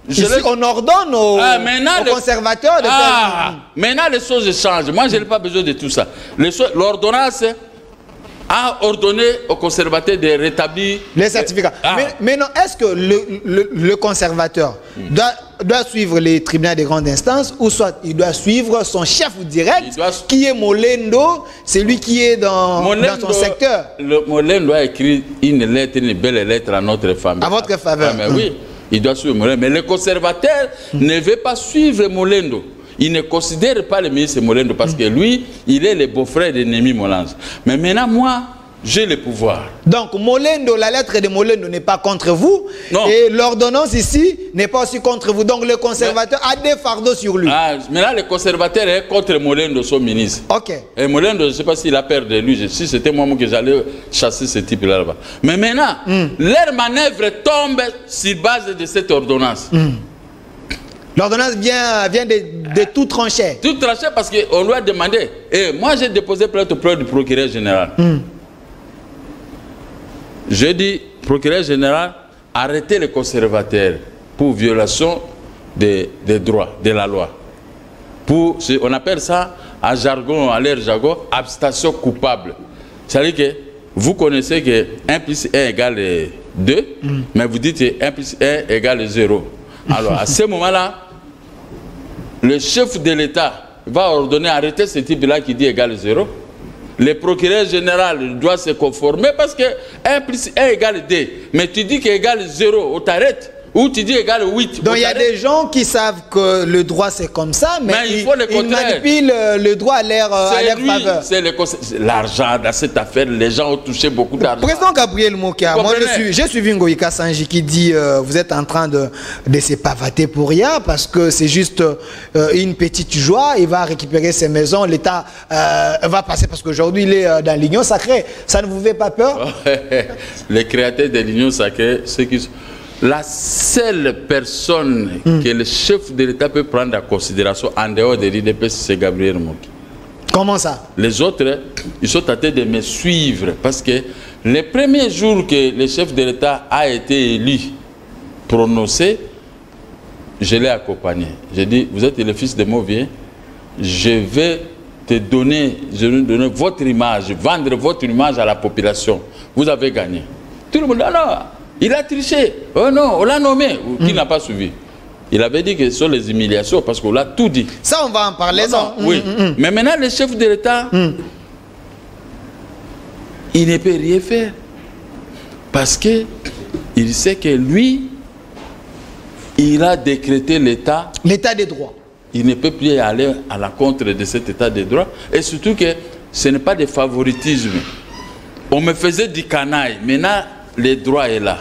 Speaker 1: ici, on ordonne aux conservateurs de faire...
Speaker 2: Maintenant, les choses changent. Moi, je n'ai pas besoin de tout ça. L'ordonnance a ordonné aux conservateurs de rétablir...
Speaker 1: les certificats. Mais non, est-ce que le conservateur doit suivre les tribunaux de grande instance ou soit il doit suivre son chef direct qui est Molendo, c'est lui qui est dans son secteur?
Speaker 2: Molendo a écrit une lettre, une belle lettre à notre famille.
Speaker 1: À votre faveur.
Speaker 2: Mais oui. Il doit suivre Molendo. Mais le conservateur ne veut pas suivre Molendo. Il ne considère pas le ministre Molendo parce que lui, il est le beau-frère de Némi Molange. Mais maintenant, moi, j'ai le pouvoir. Donc,
Speaker 1: Molendo, la lettre de Molendo n'est pas contre vous.
Speaker 2: Non.
Speaker 1: Et l'ordonnance ici n'est pas aussi contre vous. Donc, le conservateur a des fardeaux sur lui.
Speaker 2: Maintenant, le conservateur est contre Molendo, son ministre.
Speaker 1: Ok.
Speaker 2: Et Molendo, je ne sais pas s'il a peur de lui. Si c'était moi que j'allais chasser ce type-là là-bas. Mais maintenant, leur manœuvre tombe sur base de cette ordonnance.
Speaker 1: L'ordonnance vient de tout trancher.
Speaker 2: Tout trancher parce qu'on lui a demandé. Et moi, j'ai déposé plainte auprès du procureur général. J'ai dit, procureur général, arrêtez les conservateurs pour violation des droits, de la loi. On appelle ça, en jargon, à l'air jargon, abstention coupable. C'est-à-dire que vous connaissez que 1 plus 1 égale 2, mais vous dites que 1 plus 1 égale 0. Alors, à ce moment-là, le chef de l'État va ordonner arrêter ce type-là qui dit égale 0. Le procureur général doit se conformer parce que 1 plus 1 égale 2. Mais tu dis qu'égale 0, on t'arrête. Ou tu dis égale 8.
Speaker 1: Donc il y a des gens qui savent que le droit c'est comme ça, mais ils manipulent le droit à leur faveur.
Speaker 2: C'est l'argent dans cette affaire, les gens ont touché beaucoup d'argent.
Speaker 1: Président Gabriel Mokia, moi j'ai suivi Ngoïka Sanji qui dit vous êtes en train de se pavater pour rien parce que c'est juste une petite joie, il va récupérer ses maisons, l'État va passer parce qu'aujourd'hui il est dans l'Union sacrée. Ça ne vous fait pas peur?
Speaker 2: Les créateurs de l'Union sacrée, ceux qui... La seule personne que le chef de l'État peut prendre en considération en dehors de l'IDP, c'est Gabriel Mokia.
Speaker 1: Comment ça?
Speaker 2: Les autres, ils sont tentés de me suivre parce que les premiers jours que le chef de l'État a été élu, prononcé, je l'ai accompagné. J'ai dit, vous êtes le fils de Mauvier, je vais donner votre image, vendre votre image à la population. Vous avez gagné. Tout le monde dit, non. Il a triché. Oh non, on l'a nommé. Qui n'a pas suivi? Il avait dit que ce sont les humiliations parce qu'on l'a tout dit.
Speaker 1: Ça, on va en parler.
Speaker 2: Oui. Mais maintenant, le chef de l'État, il ne peut rien faire. Parce qu'il sait que lui, il a décrété l'État.
Speaker 1: L'État des droits.
Speaker 2: Il ne peut plus aller à la contre de cet État des droits. Et surtout que ce n'est pas de favoritisme. On me faisait du canaille. Maintenant, le droit est là.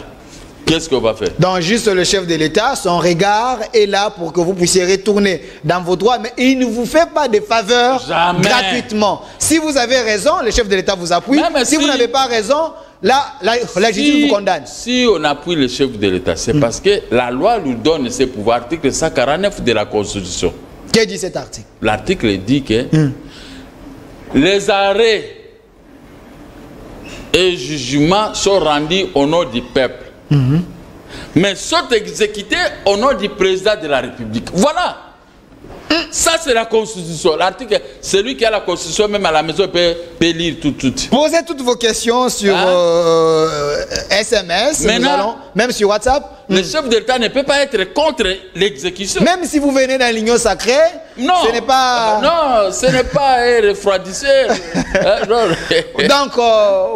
Speaker 2: Qu'est-ce qu'on va faire? Donc,
Speaker 1: juste le chef de l'État, son regard est là pour que vous puissiez retourner dans vos droits, mais il ne vous fait pas de faveurs gratuitement. Si vous avez raison, le chef de l'État vous appuie. Si vous n'avez pas raison, la justice vous condamne.
Speaker 2: Si on appuie le chef de l'État, c'est parce que la loi lui donne ses pouvoirs. Article 149 de la Constitution.
Speaker 1: Qu'est-ce que dit cet article? L'article
Speaker 2: dit que les arrêts et jugements sont rendus au nom du peuple. Mais sont exécutés au nom du président de la République. Voilà. Ça, c'est la Constitution. L'article, celui qui a la Constitution, même à la maison, peut lire tout.
Speaker 1: Posez toutes vos questions sur SMS,
Speaker 2: maintenant,
Speaker 1: même sur WhatsApp.
Speaker 2: Le chef de l'État ne peut pas être contre l'exécution.
Speaker 1: Même si vous venez dans l'Union sacrée,
Speaker 2: non,
Speaker 1: ce n'est pas...
Speaker 2: Non, ce n'est pas un refroidisseur.
Speaker 1: Donc,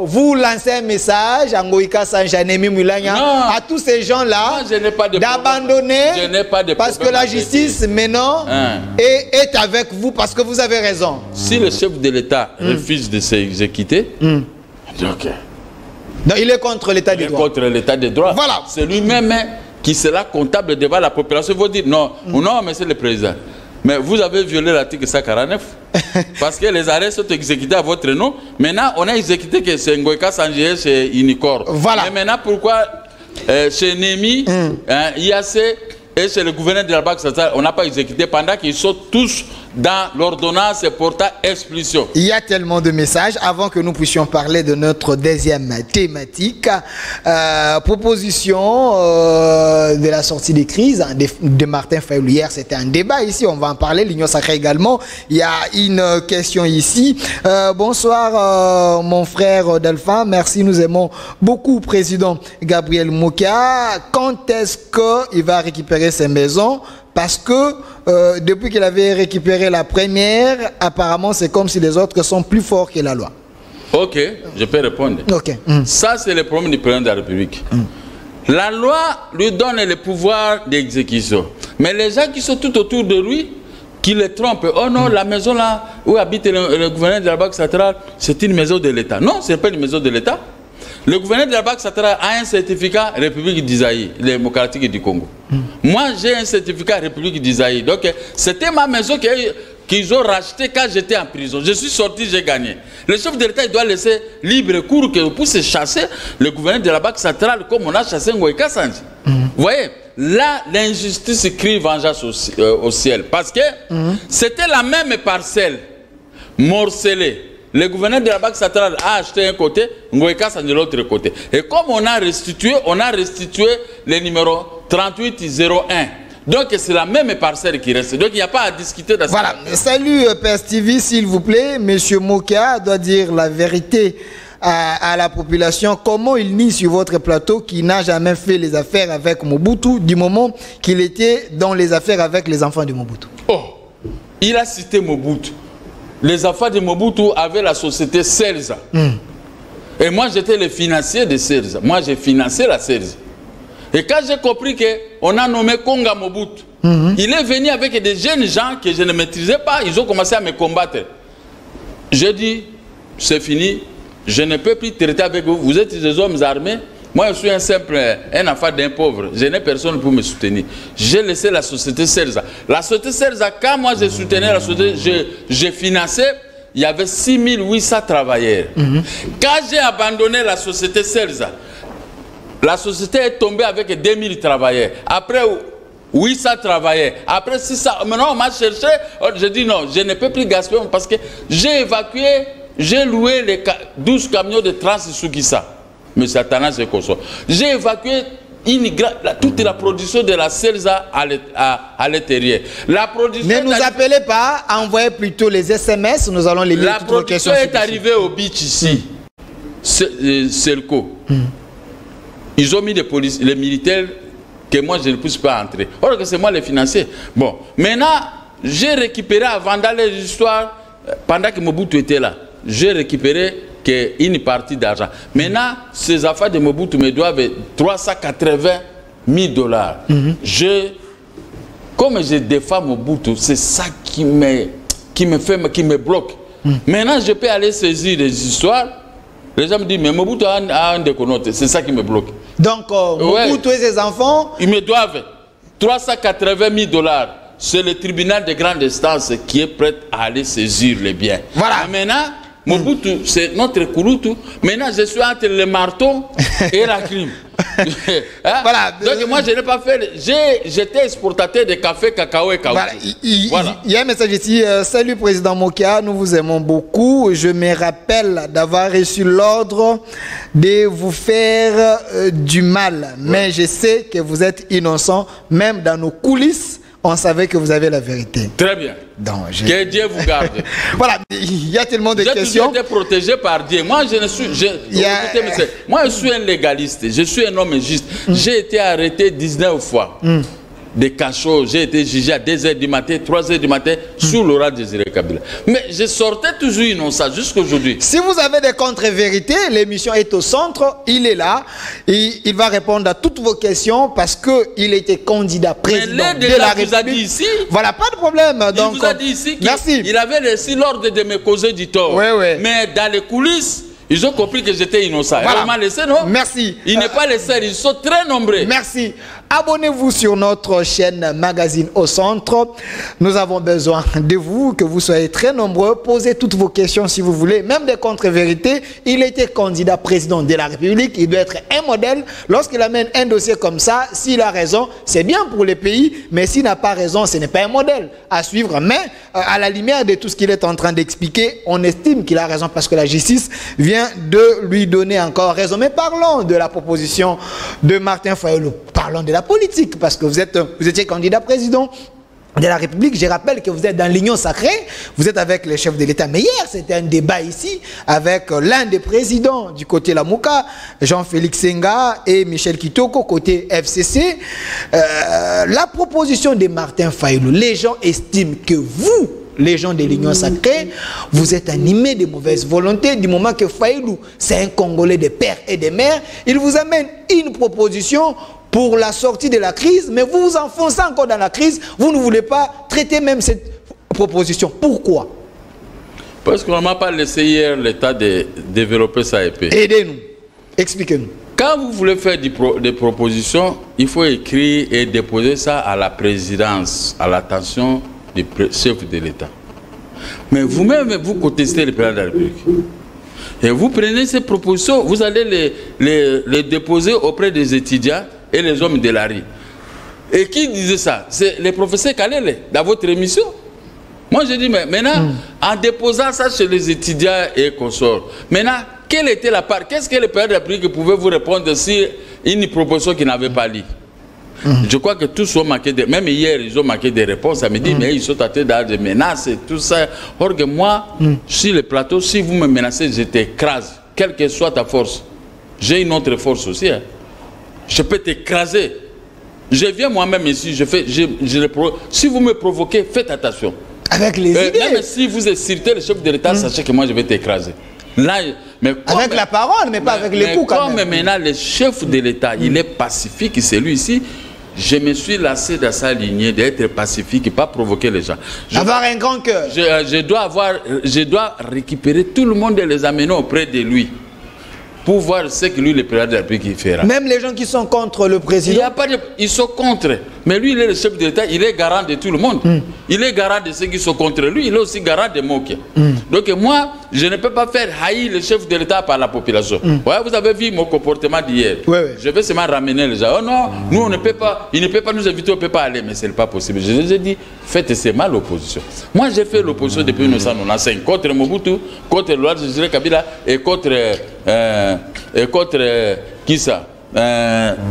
Speaker 1: vous lancez un message à Ngoïka Sanji, Némi Moulanya, à tous ces gens-là d'abandonner parce que la justice, maintenant, est avec vous parce que vous avez raison.
Speaker 2: Si le chef de l'État refuse de s'exécuter,
Speaker 1: donc il est contre l'état des droits.
Speaker 2: Contre l'état des droits.
Speaker 1: Voilà.
Speaker 2: C'est lui-même qui sera comptable devant la population, vont dire non, non, monsieur le président. Mais vous avez violé l'article 149 parce que les arrêts sont exécutés à votre nom. Maintenant, on a exécuté que c'est Ngoïka Sanjé chez Unicor.
Speaker 3: Voilà.
Speaker 2: Mais maintenant, pourquoi chez Némi, IAC et chez le gouverneur de la Banque centrale, on n'a pas exécuté pendant qu'ils sont tous dans l'ordonnance portant expulsion? Il
Speaker 3: y a tellement de messages. Avant que nous puissions parler de notre deuxième thématique, proposition de la sortie des crises de Martin Fayulu. Hier, c'était un débat ici, on va en parler. L'Union sacrée également. Il y a une question ici. Bonsoir mon frère Delphin, merci, nous aimons beaucoup président Gabriel Mokia. Quand est-ce qu'il va récupérer ses maisons? Parce que depuis qu'il avait récupéré la première, apparemment c'est comme si les autres sont plus forts que la loi.
Speaker 2: Ok, je peux répondre.
Speaker 3: Okay.
Speaker 2: Ça c'est le problème du président de la République. La loi lui donne le pouvoir d'exécution. Mais les gens qui sont tout autour de lui, qui le trompent, oh non, la maison là où habite le gouverneur de la Banque centrale, c'est une maison de l'État. Non, ce n'est pas une maison de l'État. Le gouverneur de la Banque centrale a un certificat République d'Isaïe, démocratique du Congo. Moi, j'ai un certificat République d'Isaïe. Donc, c'était ma maison qu'ils ont rachetée quand j'étais en prison. Je suis sorti, j'ai gagné. Le chef de l'État, il doit laisser libre cours pour se chasser le gouverneur de la Banque centrale comme on a chassé Ngoïka Sanji. Vous voyez, là, l'injustice crie vengeance au ciel. Parce que c'était la même parcelle morcelée. Le gouverneur de la Banque centrale a acheté un côté, Ngoïka Sanji de l'autre côté. Et comme on a restitué le numéro 3801. Donc c'est la même parcelle qui reste. Donc il n'y a pas à discuter de ça.
Speaker 3: Voilà. Salut Père Stevie, s'il vous plaît. Monsieur Mokia doit dire la vérité à la population. Comment il nie sur votre plateau qu'il n'a jamais fait les affaires avec Mobutu du moment qu'il était dans les affaires avec les enfants de Mobutu?
Speaker 2: Oh, il a cité Mobutu. Les enfants de Mobutu avaient la société CELSA. Et moi, j'étais le financier de CELSA. Moi, j'ai financé la CELSA. Et quand j'ai compris qu'on a nommé Konga Mobutu, il est venu avec des jeunes gens que je ne maîtrisais pas. Ils ont commencé à me combattre. J'ai dit, c'est fini. Je ne peux plus traiter avec vous. Vous êtes des hommes armés. Moi, je suis un enfant d'un pauvre. Je n'ai personne pour me soutenir. J'ai laissé la société CELSA. La société CELSA, quand moi je soutenais la société, j'ai financé, il y avait 6800 travailleurs. Quand j'ai abandonné la société CELSA, la société est tombée avec 2000 travailleurs. Après 800 travailleurs. Après 600. Maintenant, on m'a cherché. J'ai dit non, je ne peux plus gaspiller parce que j'ai évacué, j'ai loué les 12 camions de Trans-Sukisa. Monsieur Atanas Ekoso. J'ai évacué toute la production de la CELSA à l'intérieur.
Speaker 3: Ne nous appelez pas, envoyez plutôt les SMS, nous allons les lire.
Speaker 2: La production est arrivée au beach ici. Selco. Ils ont mis les militaires que moi je ne puisse pas entrer. Or que c'est moi les financiers. Bon, maintenant, j'ai récupéré avant dans les histoires, pendant que Mobutu était là, j'ai récupéré une partie d'argent. Maintenant, ces affaires de Mobutu me doivent 380 000 $. Comme je défends Mobutu, c'est ça qui me bloque. Maintenant, je peux aller saisir des histoires. Les gens me disent, mais Mobutu a un déconnoté. C'est ça qui me bloque.
Speaker 3: Donc, Mobutu et ses enfants,
Speaker 2: ils me doivent 380 000 $. C'est le tribunal de grande instance qui est prêt à aller saisir les biens.
Speaker 3: Voilà.
Speaker 2: Et maintenant, Mobutu, c'est notre Kouroutou. Maintenant, je suis entre le marteau et la crime.
Speaker 3: Voilà.
Speaker 2: Donc, moi, je n'ai pas fait. J'étais exportateur de café, cacao et kaoutchouc.
Speaker 3: Voilà. Il y a un message ici. Salut, Président Mokia, nous vous aimons beaucoup. Je me rappelle d'avoir reçu l'ordre de vous faire du mal. Mais je sais que vous êtes innocent. Même dans nos coulisses, on savait que vous avez la vérité.
Speaker 2: Très bien.
Speaker 3: Donc,
Speaker 2: que Dieu vous garde.
Speaker 3: Voilà, il y a tellement de questions.
Speaker 2: J'ai toujours été protégé par Dieu. Moi, moi, je suis un légaliste. Je suis un homme juste. J'ai été arrêté 19 fois. Des cachots, j'ai été jugé à 2 h du matin, 3 h du matin, sous Laurent Désiré Kabila. Mais je sortais toujours innocent jusqu'à aujourd'hui.
Speaker 3: Si vous avez des contre-vérités, l'émission est au centre, il est là, et il va répondre à toutes vos questions parce qu'il était candidat président de la République.
Speaker 2: Vous a dit ici.
Speaker 3: Voilà, pas de problème. Donc,
Speaker 2: il vous a dit ici
Speaker 3: merci.
Speaker 2: Il avait reçu l'ordre de me causer du tort.
Speaker 3: Oui, oui.
Speaker 2: Mais dans les coulisses, ils ont compris que j'étais innocent.
Speaker 3: Voilà.
Speaker 2: On m'a laissé, non?
Speaker 3: Merci.
Speaker 2: Il n'est pas les seuls, ils sont très nombreux.
Speaker 3: Merci. Abonnez-vous sur notre chaîne Magazine au Centre. Nous avons besoin de vous, que vous soyez très nombreux. Posez toutes vos questions si vous voulez, même des contre-vérités. Il était candidat président de la République. Il doit être un modèle. Lorsqu'il amène un dossier comme ça, s'il a raison, c'est bien pour le pays. Mais s'il n'a pas raison, ce n'est pas un modèle à suivre. Mais à la lumière de tout ce qu'il est en train d'expliquer, on estime qu'il a raison parce que la justice vient de lui donner encore raison. Mais parlons de la proposition de Martin Fayulu. Parlons de la politique parce que vous étiez candidat président de la République. Je rappelle que vous êtes dans l'Union sacrée, vous êtes avec les chefs de l'État. Mais hier, c'était un débat ici avec l'un des présidents du côté Lamuka, Jean-Félix Senga et Michel Kitoko, côté FCC. La proposition de Martin Fayulu, les gens estiment que vous, les gens de l'Union sacrée, vous êtes animés de mauvaise volonté du moment que Fayulu, c'est un Congolais de père et de mère. Il vous amène une proposition pour la sortie de la crise, mais vous vous enfoncez encore dans la crise. Vous ne voulez pas traiter même cette proposition. Pourquoi?
Speaker 2: Parce qu'on ne m'a pas laissé hier l'État de développer sa épée.
Speaker 3: Aidez-nous. Expliquez-nous.
Speaker 2: Quand vous voulez faire des propositions, il faut écrire et déposer ça à la présidence, à l'attention du chef de l'État. Mais vous-même, vous contestez le président de la République. Et vous prenez ces propositions, vous allez les déposer auprès des étudiants et les hommes de la rue. Et qui disait ça? C'est les professeurs Kalele, dans votre émission. Moi, je dis, mais maintenant, en déposant ça chez les étudiants et consorts, maintenant, quelle était la part? Qu'est-ce que le président de la République pouvait vous répondre si une proposition qu'il n'avait pas lu? Je crois que tous ont manqué, même hier, ils ont manqué des réponses. Ça me dit, mais ils sont à dans des menaces et tout ça. Or que moi, sur le plateau, si vous me menacez, je t'écrase, quelle que soit ta force. J'ai une autre force aussi. Hein. Je peux t'écraser. Je viens moi-même ici, si vous me provoquez, faites attention.
Speaker 3: Avec les idées.
Speaker 2: Même si vous insultez le chef de l'État, sachez que moi, je vais t'écraser. Là,
Speaker 3: avec la parole, mais pas avec les coups.
Speaker 2: Comme maintenant, le chef de l'État, il est pacifique, c'est lui ici. Je me suis lassé de sa lignée d'être pacifique et pas provoquer les gens.
Speaker 3: Avoir un grand cœur.
Speaker 2: Je dois récupérer tout le monde et les amener auprès de lui pour voir ce que lui, le président de la République, fera.
Speaker 3: Même les gens qui sont contre le président.
Speaker 2: Ils sont contre. Mais lui, il est le chef de l'État, il est garant de tout le monde. Il est garant de ceux qui sont contre lui, il est aussi garant des Mokia. Donc moi, je ne peux pas faire haïr le chef de l'État par la population. Ouais, vous avez vu mon comportement d'hier. Je vais seulement ramener les gens. Oh non, nous on ne peut pas, il ne peut pas nous inviter, on ne peut pas aller. Mais ce n'est pas possible. Je les ai dit, faites seulement l'opposition. Moi, j'ai fait l'opposition depuis 1995 contre Mobutu, contre Laurent Kabila et contre qui ça?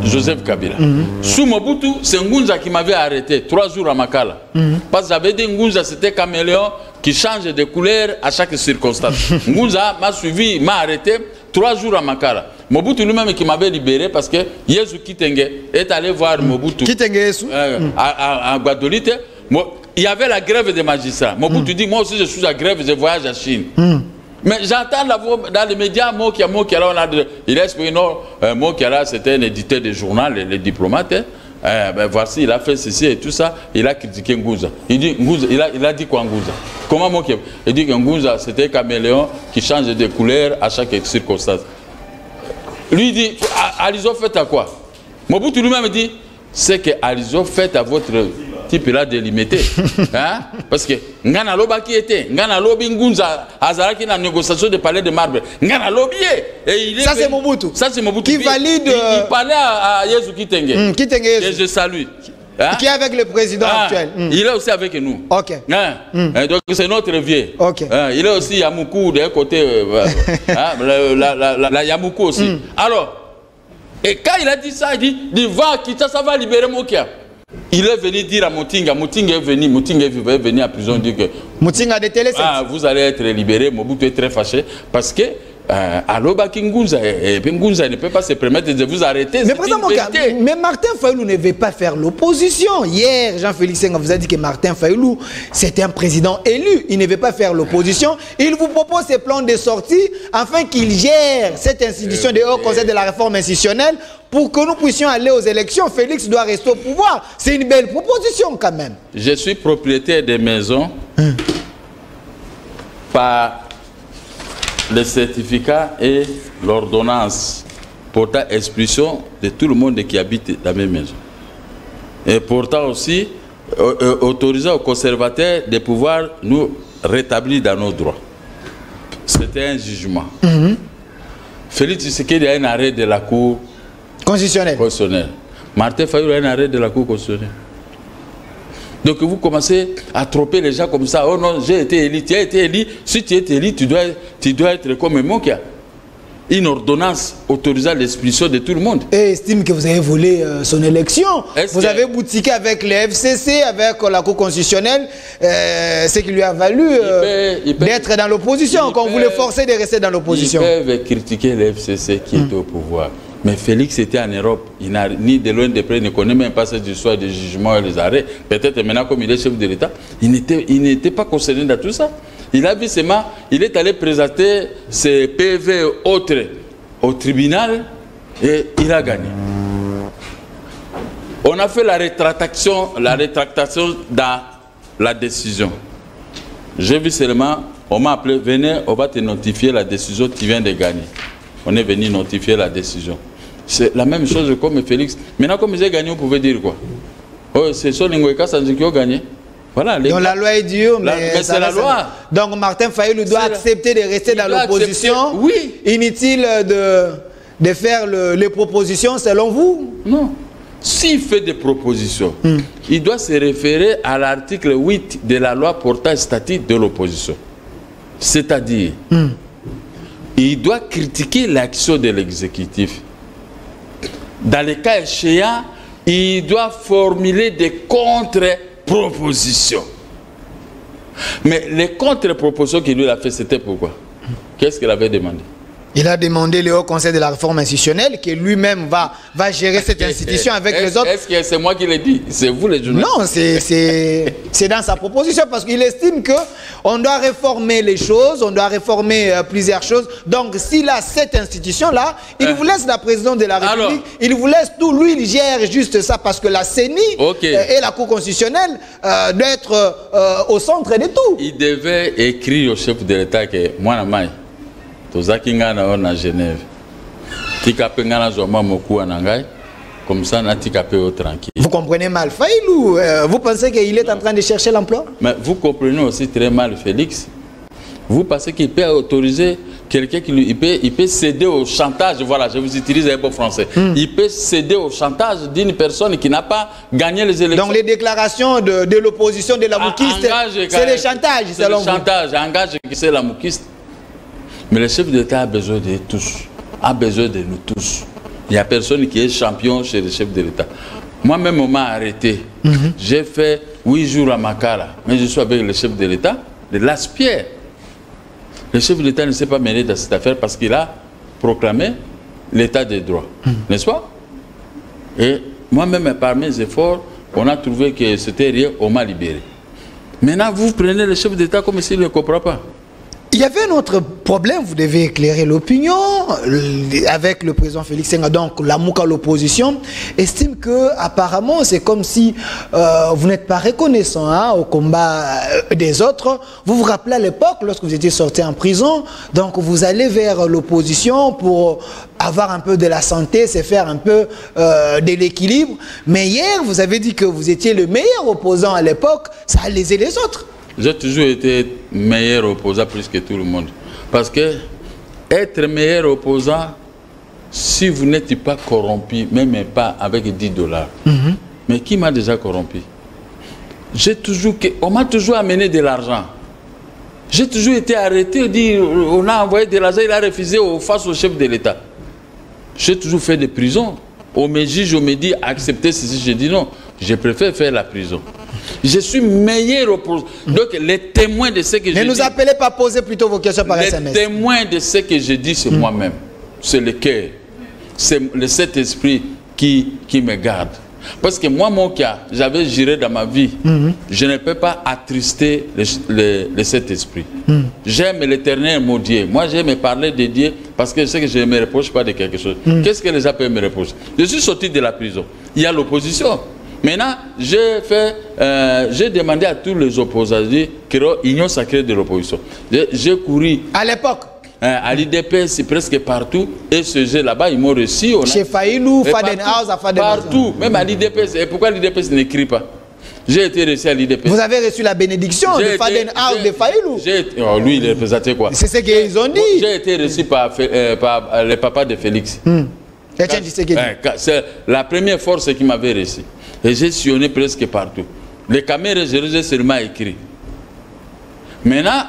Speaker 2: Joseph Kabila. Sous Mobutu, c'est Ngunza qui m'avait arrêté 3 jours à Makala. Parce que j'avais dit Ngunza, c'était caméléon qui change de couleur à chaque circonstance. Ngunza m'a suivi, m'a arrêté 3 jours à Makala. Mobutu lui-même qui m'avait libéré parce que Yesu Kitenge est allé voir Mobutu à Guadolite. Il y avait la grève des magistrats. Mobutu dit, moi aussi je suis à grève, je voyage à Chine. Mais j'entends dans les médias, Mokia, il a expliqué, non, Mokia, c'était un éditeur de journal, les diplomates. Voici, il a fait ceci et tout ça, il a critiqué Ngunza. Il dit, Ngunza, il a dit quoi Ngunza? Comment Mokia? Il dit que Ngunza, c'était un caméléon qui change de couleur à chaque circonstance. Lui, il dit, Alizo, faites à quoi? Mobutu lui-même dit, c'est que Alizo, faites à votre type là délimité. Hein? Parce que Ngana Loba qui était, Ngana Lobi Ngunza, Azaraki dans la négociation de palais de marbre. Ngana Lobi,
Speaker 3: ça c'est Mobutu.
Speaker 2: Ça c'est Mobutu.
Speaker 3: Qui valide.
Speaker 2: Il parlait à Yesu Kitenge.
Speaker 3: Kitenge.
Speaker 2: Et je salue. Hein?
Speaker 3: Qui est avec le président actuel.
Speaker 2: Il est aussi avec nous.
Speaker 3: Ok.
Speaker 2: Hein? Donc c'est notre vieux.
Speaker 3: Ok.
Speaker 2: Il est aussi Yamuku d'un côté. La Yamuku aussi. Alors, et quand il a dit ça, il dit va quitter, ça va libérer Mokia. Il est venu dire à Mutinga, Mutinga est venu à prison dire que
Speaker 3: Mutinga a des télé.
Speaker 2: Vous allez être libéré. Mobutu est très fâché parce que Aloba Kingunza ne peut pas se permettre de vous arrêter.
Speaker 3: Mais Martin Fayulu ne veut pas faire l'opposition. Hier, Jean-Félix Senga vous a dit que Martin Fayulu, c'était un président élu. Il ne veut pas faire l'opposition. Il vous propose ses plans de sortie afin qu'il gère cette institution de haut conseil de la réforme institutionnelle pour que nous puissions aller aux élections. Félix doit rester au pouvoir. C'est une belle proposition quand même.
Speaker 2: Je suis propriétaire des maisons par le certificat et l'ordonnance portant expulsion de tout le monde qui habite dans mes maisons. Et pourtant aussi, autoriser aux conservateurs de pouvoir nous rétablir dans nos droits. C'était un jugement. Félix Tshisekedi a un arrêt de la Cour constitutionnelle. Martin Fayulu a un arrêt de la Cour constitutionnelle. Donc vous commencez à tromper les gens comme ça. Oh non, j'ai été élu, tu as été élu. Si tu es élu, tu dois être comme moi qui a une ordonnance autorisant l'expulsion de tout le monde.
Speaker 3: Et estime que vous avez volé son élection. Vous avez boutiqué avec les FCC, avec la Cour constitutionnelle, ce qui lui a valu d'être dans l'opposition, quand vous le forcez de rester dans l'opposition.
Speaker 2: Ils peuvent critiquer les FCC qui est au pouvoir. Mais Félix était en Europe. Il n'a ni de loin de près, il ne connaît même pas cette histoire de jugement et les arrêts. Peut-être maintenant, comme il est chef de l'État, il n'était pas concerné dans tout ça. Il a vu seulement, il est allé présenter ses PV autres au tribunal et il a gagné. On a fait la rétractation dans la décision. J'ai vu seulement, on m'a appelé, venez, on va te notifier la décision, tu viens de gagner. On est venu notifier la décision. C'est la même chose comme Félix. Maintenant, comme j'ai gagné, vous pouvez dire quoi? Oh, c'est son Lingoueka Sanzi qui a gagné. Voilà,
Speaker 3: donc la loi est dure, mais
Speaker 2: c'est la loi.
Speaker 3: Donc Martin Fayulu doit accepter de rester dans l'opposition.
Speaker 2: Oui.
Speaker 3: Inutile de faire les propositions selon vous?
Speaker 2: Non. S'il fait des propositions, il doit se référer à l'article 8 de la loi portant statut de l'opposition. C'est-à-dire, il doit critiquer l'action de l'exécutif. Dans les cas échéants, il doit formuler des contre-propositions. Mais les contre-propositions qu'il lui a fait, c'était pourquoi? Qu'est-ce qu'il avait demandé?
Speaker 3: Il a demandé le Haut Conseil de la réforme institutionnelle que lui-même va gérer cette institution avec les autres.
Speaker 2: Est-ce que c'est moi qui l'ai dit? C'est vous les journalistes?
Speaker 3: Non, c'est dans sa proposition parce qu'il estime qu'on doit réformer les choses, on doit réformer plusieurs choses. Donc s'il a cette institution-là, il vous laisse la présidence de la République, il vous laisse tout, lui il gère juste ça parce que la CENI et la Cour constitutionnelle doivent être au centre de tout.
Speaker 2: Il devait écrire au chef de l'État que moi, tozaki nga na Genève. Tika pe nga na zoma moku anangai. Comme ça, na tika pe au tranquille.
Speaker 3: Vous comprenez mal Fayulu? Vous pensez qu'il est en train de chercher l'emploi?
Speaker 2: Mais vous comprenez aussi très mal Félix. Vous pensez qu'il peut autoriser quelqu'un qui il peut céder au chantage. Voilà, je vous utilise un bon français. Il peut céder au chantage d'une personne qui n'a pas gagné les élections.
Speaker 3: Donc les déclarations de l'opposition de la moukiste, c'est le chantage.
Speaker 2: C'est le chantage. Engage que c'est la moukiste. Mais le chef d'État a besoin de tous, a besoin de nous tous. Il n'y a personne qui est champion chez le chef de l'État. Moi-même, on m'a arrêté. J'ai fait 8 jours à Makala, mais je suis avec le chef de l'État, de Laspierre. Le chef de l'État ne s'est pas mêlé dans cette affaire parce qu'il a proclamé l'état des droits. N'est-ce pas? Et moi-même, par mes efforts, on a trouvé que c'était rien, on m'a libéré. Maintenant, vous prenez le chef d'État comme s'il ne comprend pas.
Speaker 3: Il y avait un autre problème, vous devez éclairer l'opinion, avec le président Félix Senga, donc la Mouka, l'opposition, estime que apparemment c'est comme si vous n'êtes pas reconnaissant au combat des autres. Vous vous rappelez à l'époque, lorsque vous étiez sorti en prison, donc vous allez vers l'opposition pour avoir un peu de la santé, se faire un peu de l'équilibre. Mais hier, vous avez dit que vous étiez le meilleur opposant à l'époque, ça a lésé les autres.
Speaker 2: J'ai toujours été meilleur opposant plus que tout le monde. Parce que être meilleur opposant, si vous n'êtes pas corrompu, même pas avec $10. Mais qui m'a déjà corrompu? On m'a toujours amené de l'argent. J'ai toujours été arrêté, on a envoyé de l'argent, il a refusé face au chef de l'État. J'ai toujours fait des prisons. On me juge, on me dit acceptez ceci, j'ai dit non, je préfère faire la prison. Je suis meilleur opposant. Donc les témoins de ce que je dis...
Speaker 3: Ne nous appelez pas à poser plutôt vos questions par SMS.
Speaker 2: Les témoins de ce que je dis, c'est moi-même. C'est le cœur. C'est le Saint-Esprit qui me garde. Parce que moi, mon cas, j'avais juré dans ma vie, je ne peux pas attrister le Saint-Esprit. J'aime l'Éternel, mon Dieu. Moi, j'aime parler de Dieu parce que je sais que je ne me reproche pas de quelque chose. Qu'est-ce que les gens peuvent me reprocher? Je suis sorti de la prison. Il y a l'opposition. Maintenant, j'ai demandé à tous les opposants de créer une union sacrée de l'opposition. J'ai couru.
Speaker 3: À l'époque?
Speaker 2: à l'IDP, c'est presque partout. Et ce jeu là-bas, ils m'ont reçu.
Speaker 3: Chez Faïlou, Fadenhaus, à Fadenhaus.
Speaker 2: Partout, même à l'IDP. Et pourquoi l'IDP n'écrit pas? J'ai été reçu à l'IDP.
Speaker 3: Vous avez reçu la bénédiction de Fadenhaus de Faïlou?
Speaker 2: Oh, lui, il représentait quoi?
Speaker 3: C'est ce qu'ils ont dit.
Speaker 2: J'ai été reçu par le papa de Félix. C'est la première force qui m'avait reçu. Et j'ai sillonné presque partout. Les caméras, j'ai seulement écrit. Maintenant,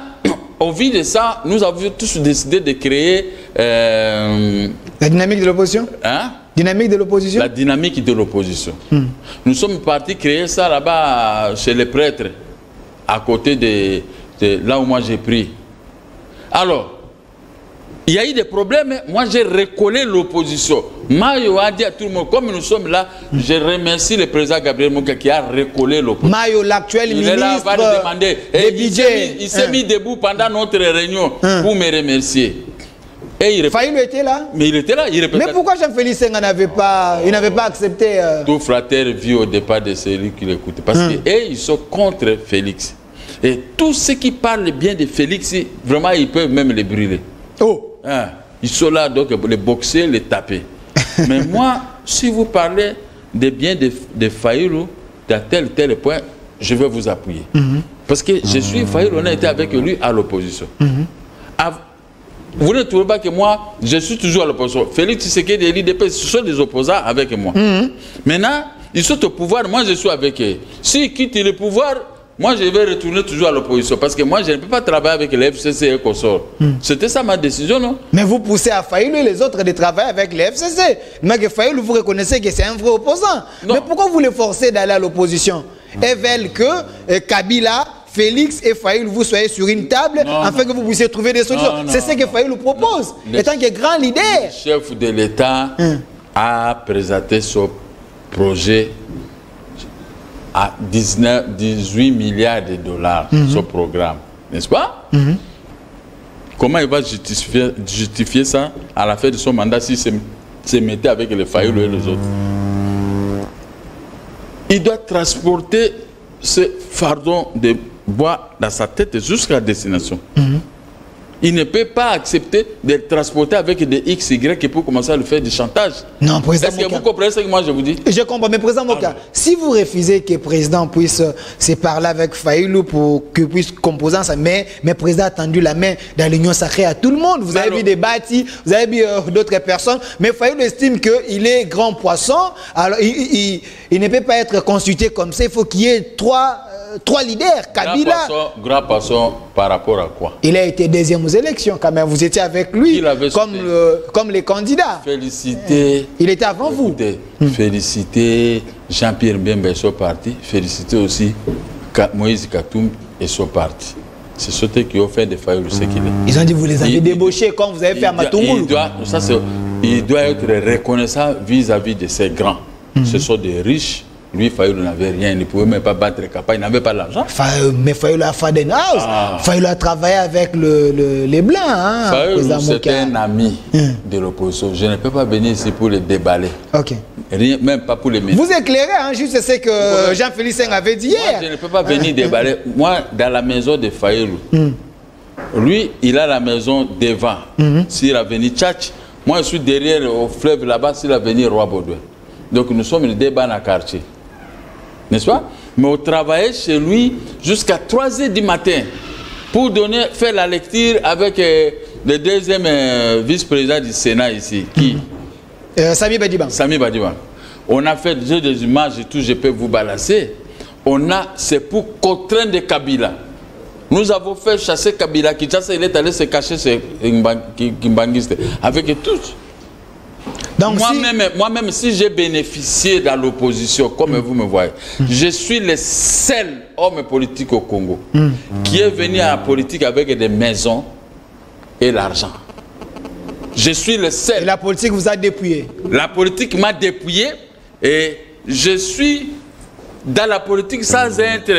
Speaker 2: au vu de ça, nous avons tous décidé de créer...
Speaker 3: la dynamique de l'opposition?
Speaker 2: Hein?
Speaker 3: Dynamique de l'opposition?
Speaker 2: La dynamique de l'opposition. Nous sommes partis créer ça là-bas chez les prêtres, à côté de là où moi j'ai pris. Alors, il y a eu des problèmes, moi j'ai recollé l'opposition. Mayo a dit à tout le monde, comme nous sommes là, je remercie le président Gabriel Mouka qui a recollé l'opposition.
Speaker 3: Mayo, l'actuel ministre
Speaker 2: des budgets. Il s'est mis debout pendant notre réunion pour me remercier.
Speaker 3: Faïlou était là?
Speaker 2: Mais il était là, il répétait.
Speaker 3: Mais pourquoi Jean-Félix Senghor n'avait pas accepté
Speaker 2: Tout frater vit au départ de celui qui l'écoute. Parce qu'ils sont contre Félix. Et tous ceux qui parlent bien de Félix, vraiment, ils peuvent même les brûler.
Speaker 3: Oh!
Speaker 2: Ils sont là, donc, les boxer, les taper. Mais moi, si vous parlez de bien de Faïlou, à tel point, je vais vous appuyer. Parce que je suis Faïlou, on a été avec lui à l'opposition. Vous ne trouvez pas que moi, je suis toujours à l'opposition. Félix Tshisekedi et l'IDP, ce sont des opposants avec moi. Maintenant, ils sont au pouvoir, moi je suis avec eux. S'ils quittent le pouvoir, moi je vais retourner toujours à l'opposition. Parce que moi je ne peux pas travailler avec les FCC et Consort. C'était ça ma décision, non? Mais
Speaker 3: vous poussez à Faïlou et les autres de travailler avec les FCC. Mais que Faïlou, vous reconnaissez que c'est un vrai opposant. Non. Mais pourquoi vous les forcez d'aller à l'opposition? Ils veulent que Kabila, Félix et Faïlou, vous soyez sur une table afin que vous puissiez trouver des solutions. C'est ce que Faïlou propose. Étant que grand leader.
Speaker 2: Le chef de l'État a présenté son projet à 18 milliards de dollars, ce programme. N'est-ce pas? Comment il va justifier ça à la fin de son mandat s'il se mettait avec les Faïlou et les autres? Il doit transporter ce fardeau de bois dans sa tête jusqu'à destination. Il ne peut pas accepter d'être transporté avec des XY pour commencer à lui faire du chantage. Non, président. Est-ce que vous comprenez ce que moi je vous dis? Je comprends, mais président Moka,
Speaker 3: si vous refusez que le président puisse se parler avec Faïlou pour qu'il puisse composer ça, mais le président a tendu la main dans l'Union sacrée à tout le monde. Vous avez vu des bâtis, vous avez vu d'autres personnes, mais Faïlou estime qu'il est grand poisson, alors il ne peut pas être consulté comme ça, il faut qu'il y ait trois leaders. Kabila.
Speaker 2: Grand poisson par rapport à quoi?
Speaker 3: Il a été deuxième aux élections quand même. Vous étiez avec lui comme les candidats.
Speaker 2: Féliciter.
Speaker 3: Il était avant vous.
Speaker 2: Féliciter Jean-Pierre Mbembe et son parti. Féliciter aussi Moïse Katoum et son parti. C'est ceux qui ont fait des Faïlou ce qu'il est.
Speaker 3: Ils ont dit vous les avez débauchés comme vous avez fait à Matungulu.
Speaker 2: Il doit être reconnaissant vis-à-vis de ces grands. Ce sont des riches. Lui, Faïlou n'avait rien, il ne pouvait même pas battre les campagnes, il n'avait pas l'argent.
Speaker 3: Mais Faïlou a Fadenhaus, Faïlou a travaillé avec les Blancs. Hein,
Speaker 2: Faïlou, c'est un ami de l'opposition. Je ne peux pas venir ici pour les déballer. Rien, même pas pour les mettre.
Speaker 3: Vous éclairez, hein, juste ce que Jean-Félix Senghor avait dit hier.
Speaker 2: Moi, je ne peux pas venir déballer. Moi, dans la maison de Faïlou, lui, il a la maison devant. S'il a venu Tchatch, moi, je suis derrière au fleuve là-bas, s'il a venu Roi Baudouin. Donc, nous sommes le débat dans le quartier. N'est-ce pas? Mais on travaillait chez lui jusqu'à 3 h du matin pour faire la lecture avec le deuxième vice-président du Sénat ici. Qui?
Speaker 3: Sami Badiban.
Speaker 2: Sami Badiban. On a fait des images et tout, je peux vous balancer. C'est pour contraindre Kabila. Nous avons fait chasser Kabila. Kinshasa, il est allé se cacher chez Kimbanguiste avec tous. Moi-même, si j'ai bénéficié dans l'opposition, comme vous me voyez, je suis le seul homme politique au Congo qui est venu à la politique avec des maisons et l'argent. Je suis le seul.
Speaker 3: Et la politique vous a dépouillé? La politique m'a dépouillé
Speaker 2: et je suis dans la politique sans être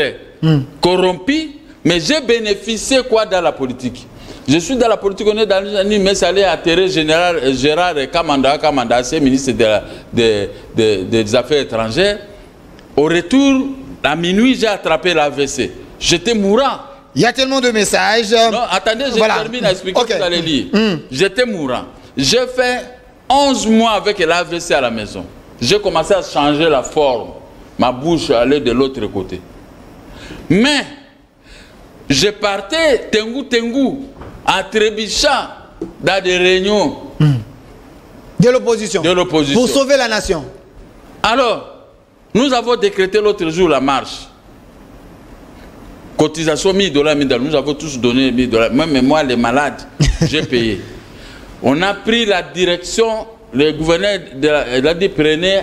Speaker 2: corrompu, mais j'ai bénéficié quoi dans la politique? Je suis dans la politique, on est dans l'année, mais ça allait atterrir Gérard Kamanda, ancien ministre des Affaires étrangères. Au retour, à minuit, j'ai attrapé l'AVC. J'étais mourant.
Speaker 3: Il y a tellement de messages.
Speaker 2: Non, attendez, je termine à expliquer ce que vous allez lire. J'étais mourant. J'ai fait 11 mois avec l'AVC à la maison. J'ai commencé à changer la forme. Ma bouche allait de l'autre côté. Mais, je partais tengu, en trébuchant dans des réunions.
Speaker 3: De l'opposition.
Speaker 2: De l'opposition.
Speaker 3: Pour sauver la nation.
Speaker 2: Alors, nous avons décrété l'autre jour la marche. Cotisation 1000 $, 1000 $. Nous avons tous donné 1000 $. Même moi, les malades, j'ai payé. On a pris la direction, le gouverneur a dit prenez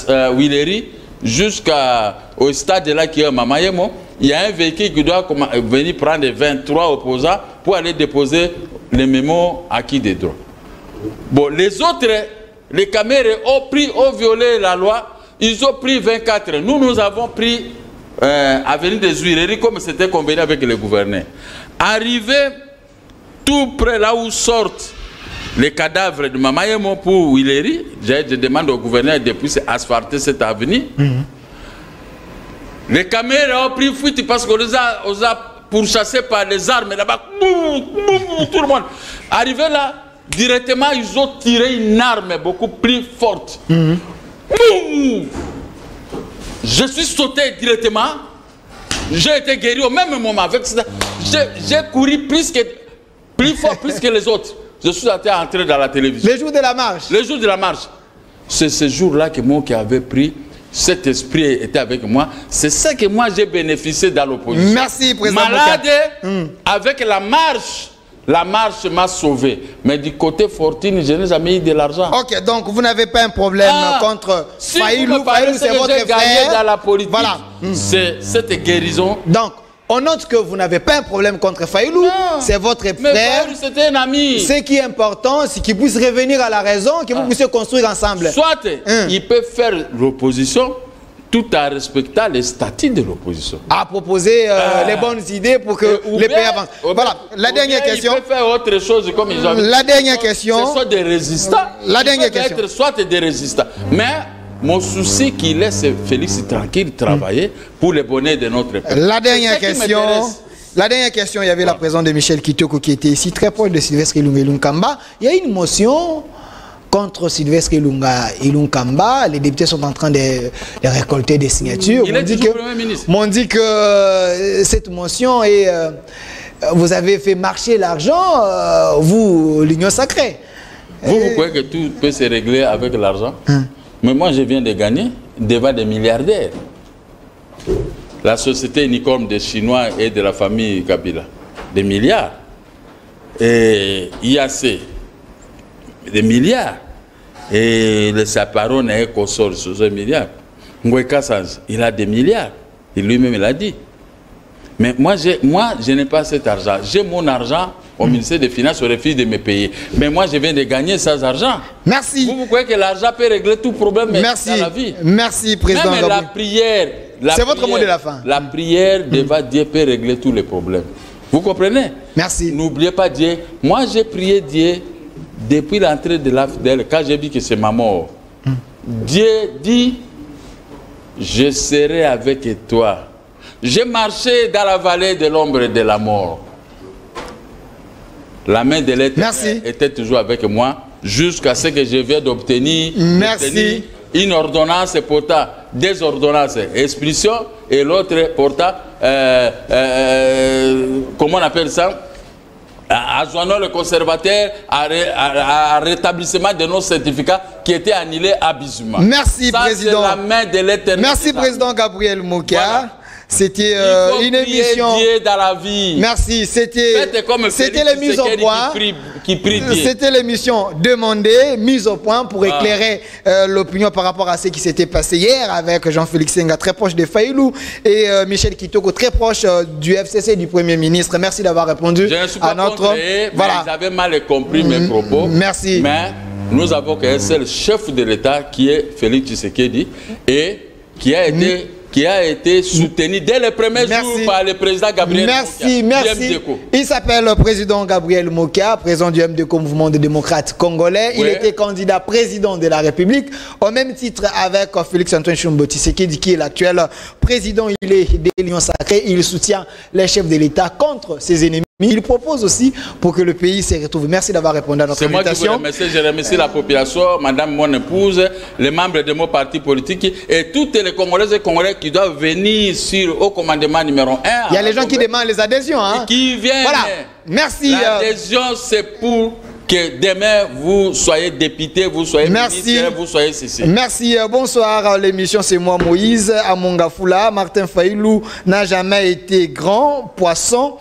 Speaker 2: à Willery jusqu'au stade là qui est à Mamayemo. Il y a un véhicule qui doit venir prendre 23 opposants pour aller déposer les mémos acquis des droits. Bon, les autres, les caméras ont violé la loi, ils ont pris 24. Nous avons pris avenue des Huileries comme c'était convenu avec le gouverneur. Arrivé tout près là où sortent les cadavres de Mamayemo pour Huileries, je demande au gouverneur de plus asphalter cette avenue. Les caméras ont pris fuite parce qu'on les a pourchassés par les armes là-bas. Tout le monde. Arrivé là, directement, ils ont tiré une arme beaucoup plus forte. Je suis sauté directement. J'ai été guéri au même moment. Avec ça, j'ai couru plus fort, plus que les autres. Je suis entré dans la télévision.
Speaker 3: Le jour de la marche.
Speaker 2: Le jour de la marche. C'est ce jour-là que moi qui avais pris, cet esprit était avec moi. C'est ça que moi j'ai bénéficié dans l'opposition.
Speaker 3: Merci, président.
Speaker 2: Malade, avec la marche m'a sauvé. Mais du côté fortune, je n'ai jamais eu de l'argent.
Speaker 3: Ok, donc vous n'avez pas un problème contre
Speaker 2: si
Speaker 3: Fayulu. Fayulu, c'est votre frère.
Speaker 2: Dans la politique.
Speaker 3: Voilà.
Speaker 2: C'est cette guérison.
Speaker 3: Donc, on note que vous n'avez pas un problème contre Fayulu. C'est votre frère.
Speaker 2: Mais Fayulu, c'était un ami.
Speaker 3: Ce qui est important, c'est qu'il puisse revenir à la raison, que vous puissiez construire ensemble.
Speaker 2: Soit il peut faire l'opposition tout en respectant les statuts de l'opposition.
Speaker 3: À proposer les bonnes idées pour que les pays avancent. Voilà, la dernière question.
Speaker 2: Il peut faire autre chose comme ils ont dit.
Speaker 3: La dernière question.
Speaker 2: Ce sont des résistants.
Speaker 3: La dernière question.
Speaker 2: Être soit des résistants. Mais mon souci qu'il laisse Félix tranquille travailler pour le bonheur de notre peuple.
Speaker 3: La dernière question. La dernière question, il y avait la présence de Michel Kitoko qui était ici, très proche de Sylvestre Ilunga Kamba. Il y a une motion contre Sylvestre Ilunga Kamba. Les députés sont en train de récolter des signatures.
Speaker 2: Il est toujours Premier ministre.
Speaker 3: On dit que cette motion est... vous avez fait marcher l'argent, vous, l'Union sacrée.
Speaker 2: Vous croyez que tout peut se régler avec l'argent? Mais moi, je viens de gagner devant des milliardaires. La société unicorne des Chinois et de la famille Kabila. Des milliards. Et IAC, des milliards. Et le Saparone est consort sur ce milliard. Ngoï Kassanz, il a des milliards. Et lui-même, il a dit. Mais moi, je n'ai pas cet argent. J'ai mon argent au ministère des Finances, on refuse de me payer. Mais moi, je viens de gagner sans argent.
Speaker 3: Merci.
Speaker 2: Vous croyez que l'argent peut régler tout problème dans la vie?
Speaker 3: Merci, président.
Speaker 2: Même la prière.
Speaker 3: C'est votre mot de la fin.
Speaker 2: La prière devant Dieu peut régler tous les problèmes. Vous comprenez?
Speaker 3: Merci.
Speaker 2: N'oubliez pas Dieu. Moi, j'ai prié Dieu depuis l'entrée de l'AFDEL, quand j'ai vu que c'est ma mort. Dieu dit, je serai avec toi. J'ai marché dans la vallée de l'ombre de la mort. La main de l'Éternel était toujours avec moi jusqu'à ce que je vienne d'obtenir une ordonnance portant des ordonnances, expulsion, et l'autre portant, comment on appelle ça, adjoignant le conservateur à rétablissement de nos certificats qui étaient annulés abusivement.
Speaker 3: Merci, président.
Speaker 2: La main de l'Éternel.
Speaker 3: Merci, président Gabriel Mokia. Voilà. C'était une émission.
Speaker 2: Dieu dans la vie.
Speaker 3: Merci. C'était l'émission au point. C'était l'émission demandée, mise au point pour éclairer l'opinion par rapport à ce qui s'était passé hier avec Jean-Félix Senga, très proche de Fayulu, et Michel Kitoko, très proche du FCC du Premier ministre. Merci d'avoir répondu à notre.
Speaker 2: Voilà. Vous avez mal compris mes propos.
Speaker 3: Merci.
Speaker 2: Mais nous avons qu'un seul chef de l'État qui est Félix Tshisekedi et qui a été qui a été soutenu dès le premier jour par le président Gabriel
Speaker 3: Mokia. Merci. Il s'appelle le président Gabriel Mokia, président du MDECO, Mouvement des démocrates congolais. Il était candidat président de la République, au même titre avec Félix-Antoine Tshisekedi, qui est l'actuel président. Il est des Lions Sacrés. Il soutient les chefs de l'État contre ses ennemis. Il propose aussi pour que le pays se retrouve. Merci d'avoir répondu à notre invitation.
Speaker 2: C'est moi qui vous remercie. Je remercie la population, madame mon épouse, les membres de mon parti politique et toutes les Congolaises et Congolais qui doivent venir sur au commandement numéro 1.
Speaker 3: Il y a les gens qui demandent les adhésions. Hein?
Speaker 2: Qui viennent.
Speaker 3: Voilà. Merci.
Speaker 2: L'adhésion, c'est pour que demain vous soyez député, vous soyez ministre, vous soyez ceci.
Speaker 3: Merci. Bonsoir. L'émission, c'est moi, Moïse Amongafula. Martin Fayulu n'a jamais été grand poisson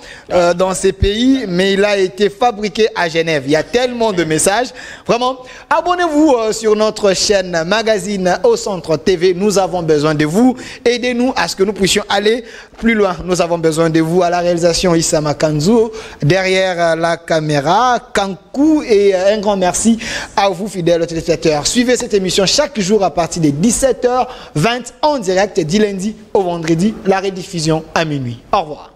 Speaker 3: dans ces pays, mais il a été fabriqué à Genève. Il y a tellement de messages. Vraiment, abonnez-vous sur notre chaîne Magazine au Centre TV. Nous avons besoin de vous. Aidez-nous à ce que nous puissions aller plus loin. Nous avons besoin de vous. À la réalisation, Issa Makanzou. Derrière la caméra, Kankou. Et un grand merci à vous, fidèles téléspectateurs. Suivez cette émission chaque jour à partir de 17h20 en direct, du lundi au vendredi, la rediffusion à minuit. Au revoir.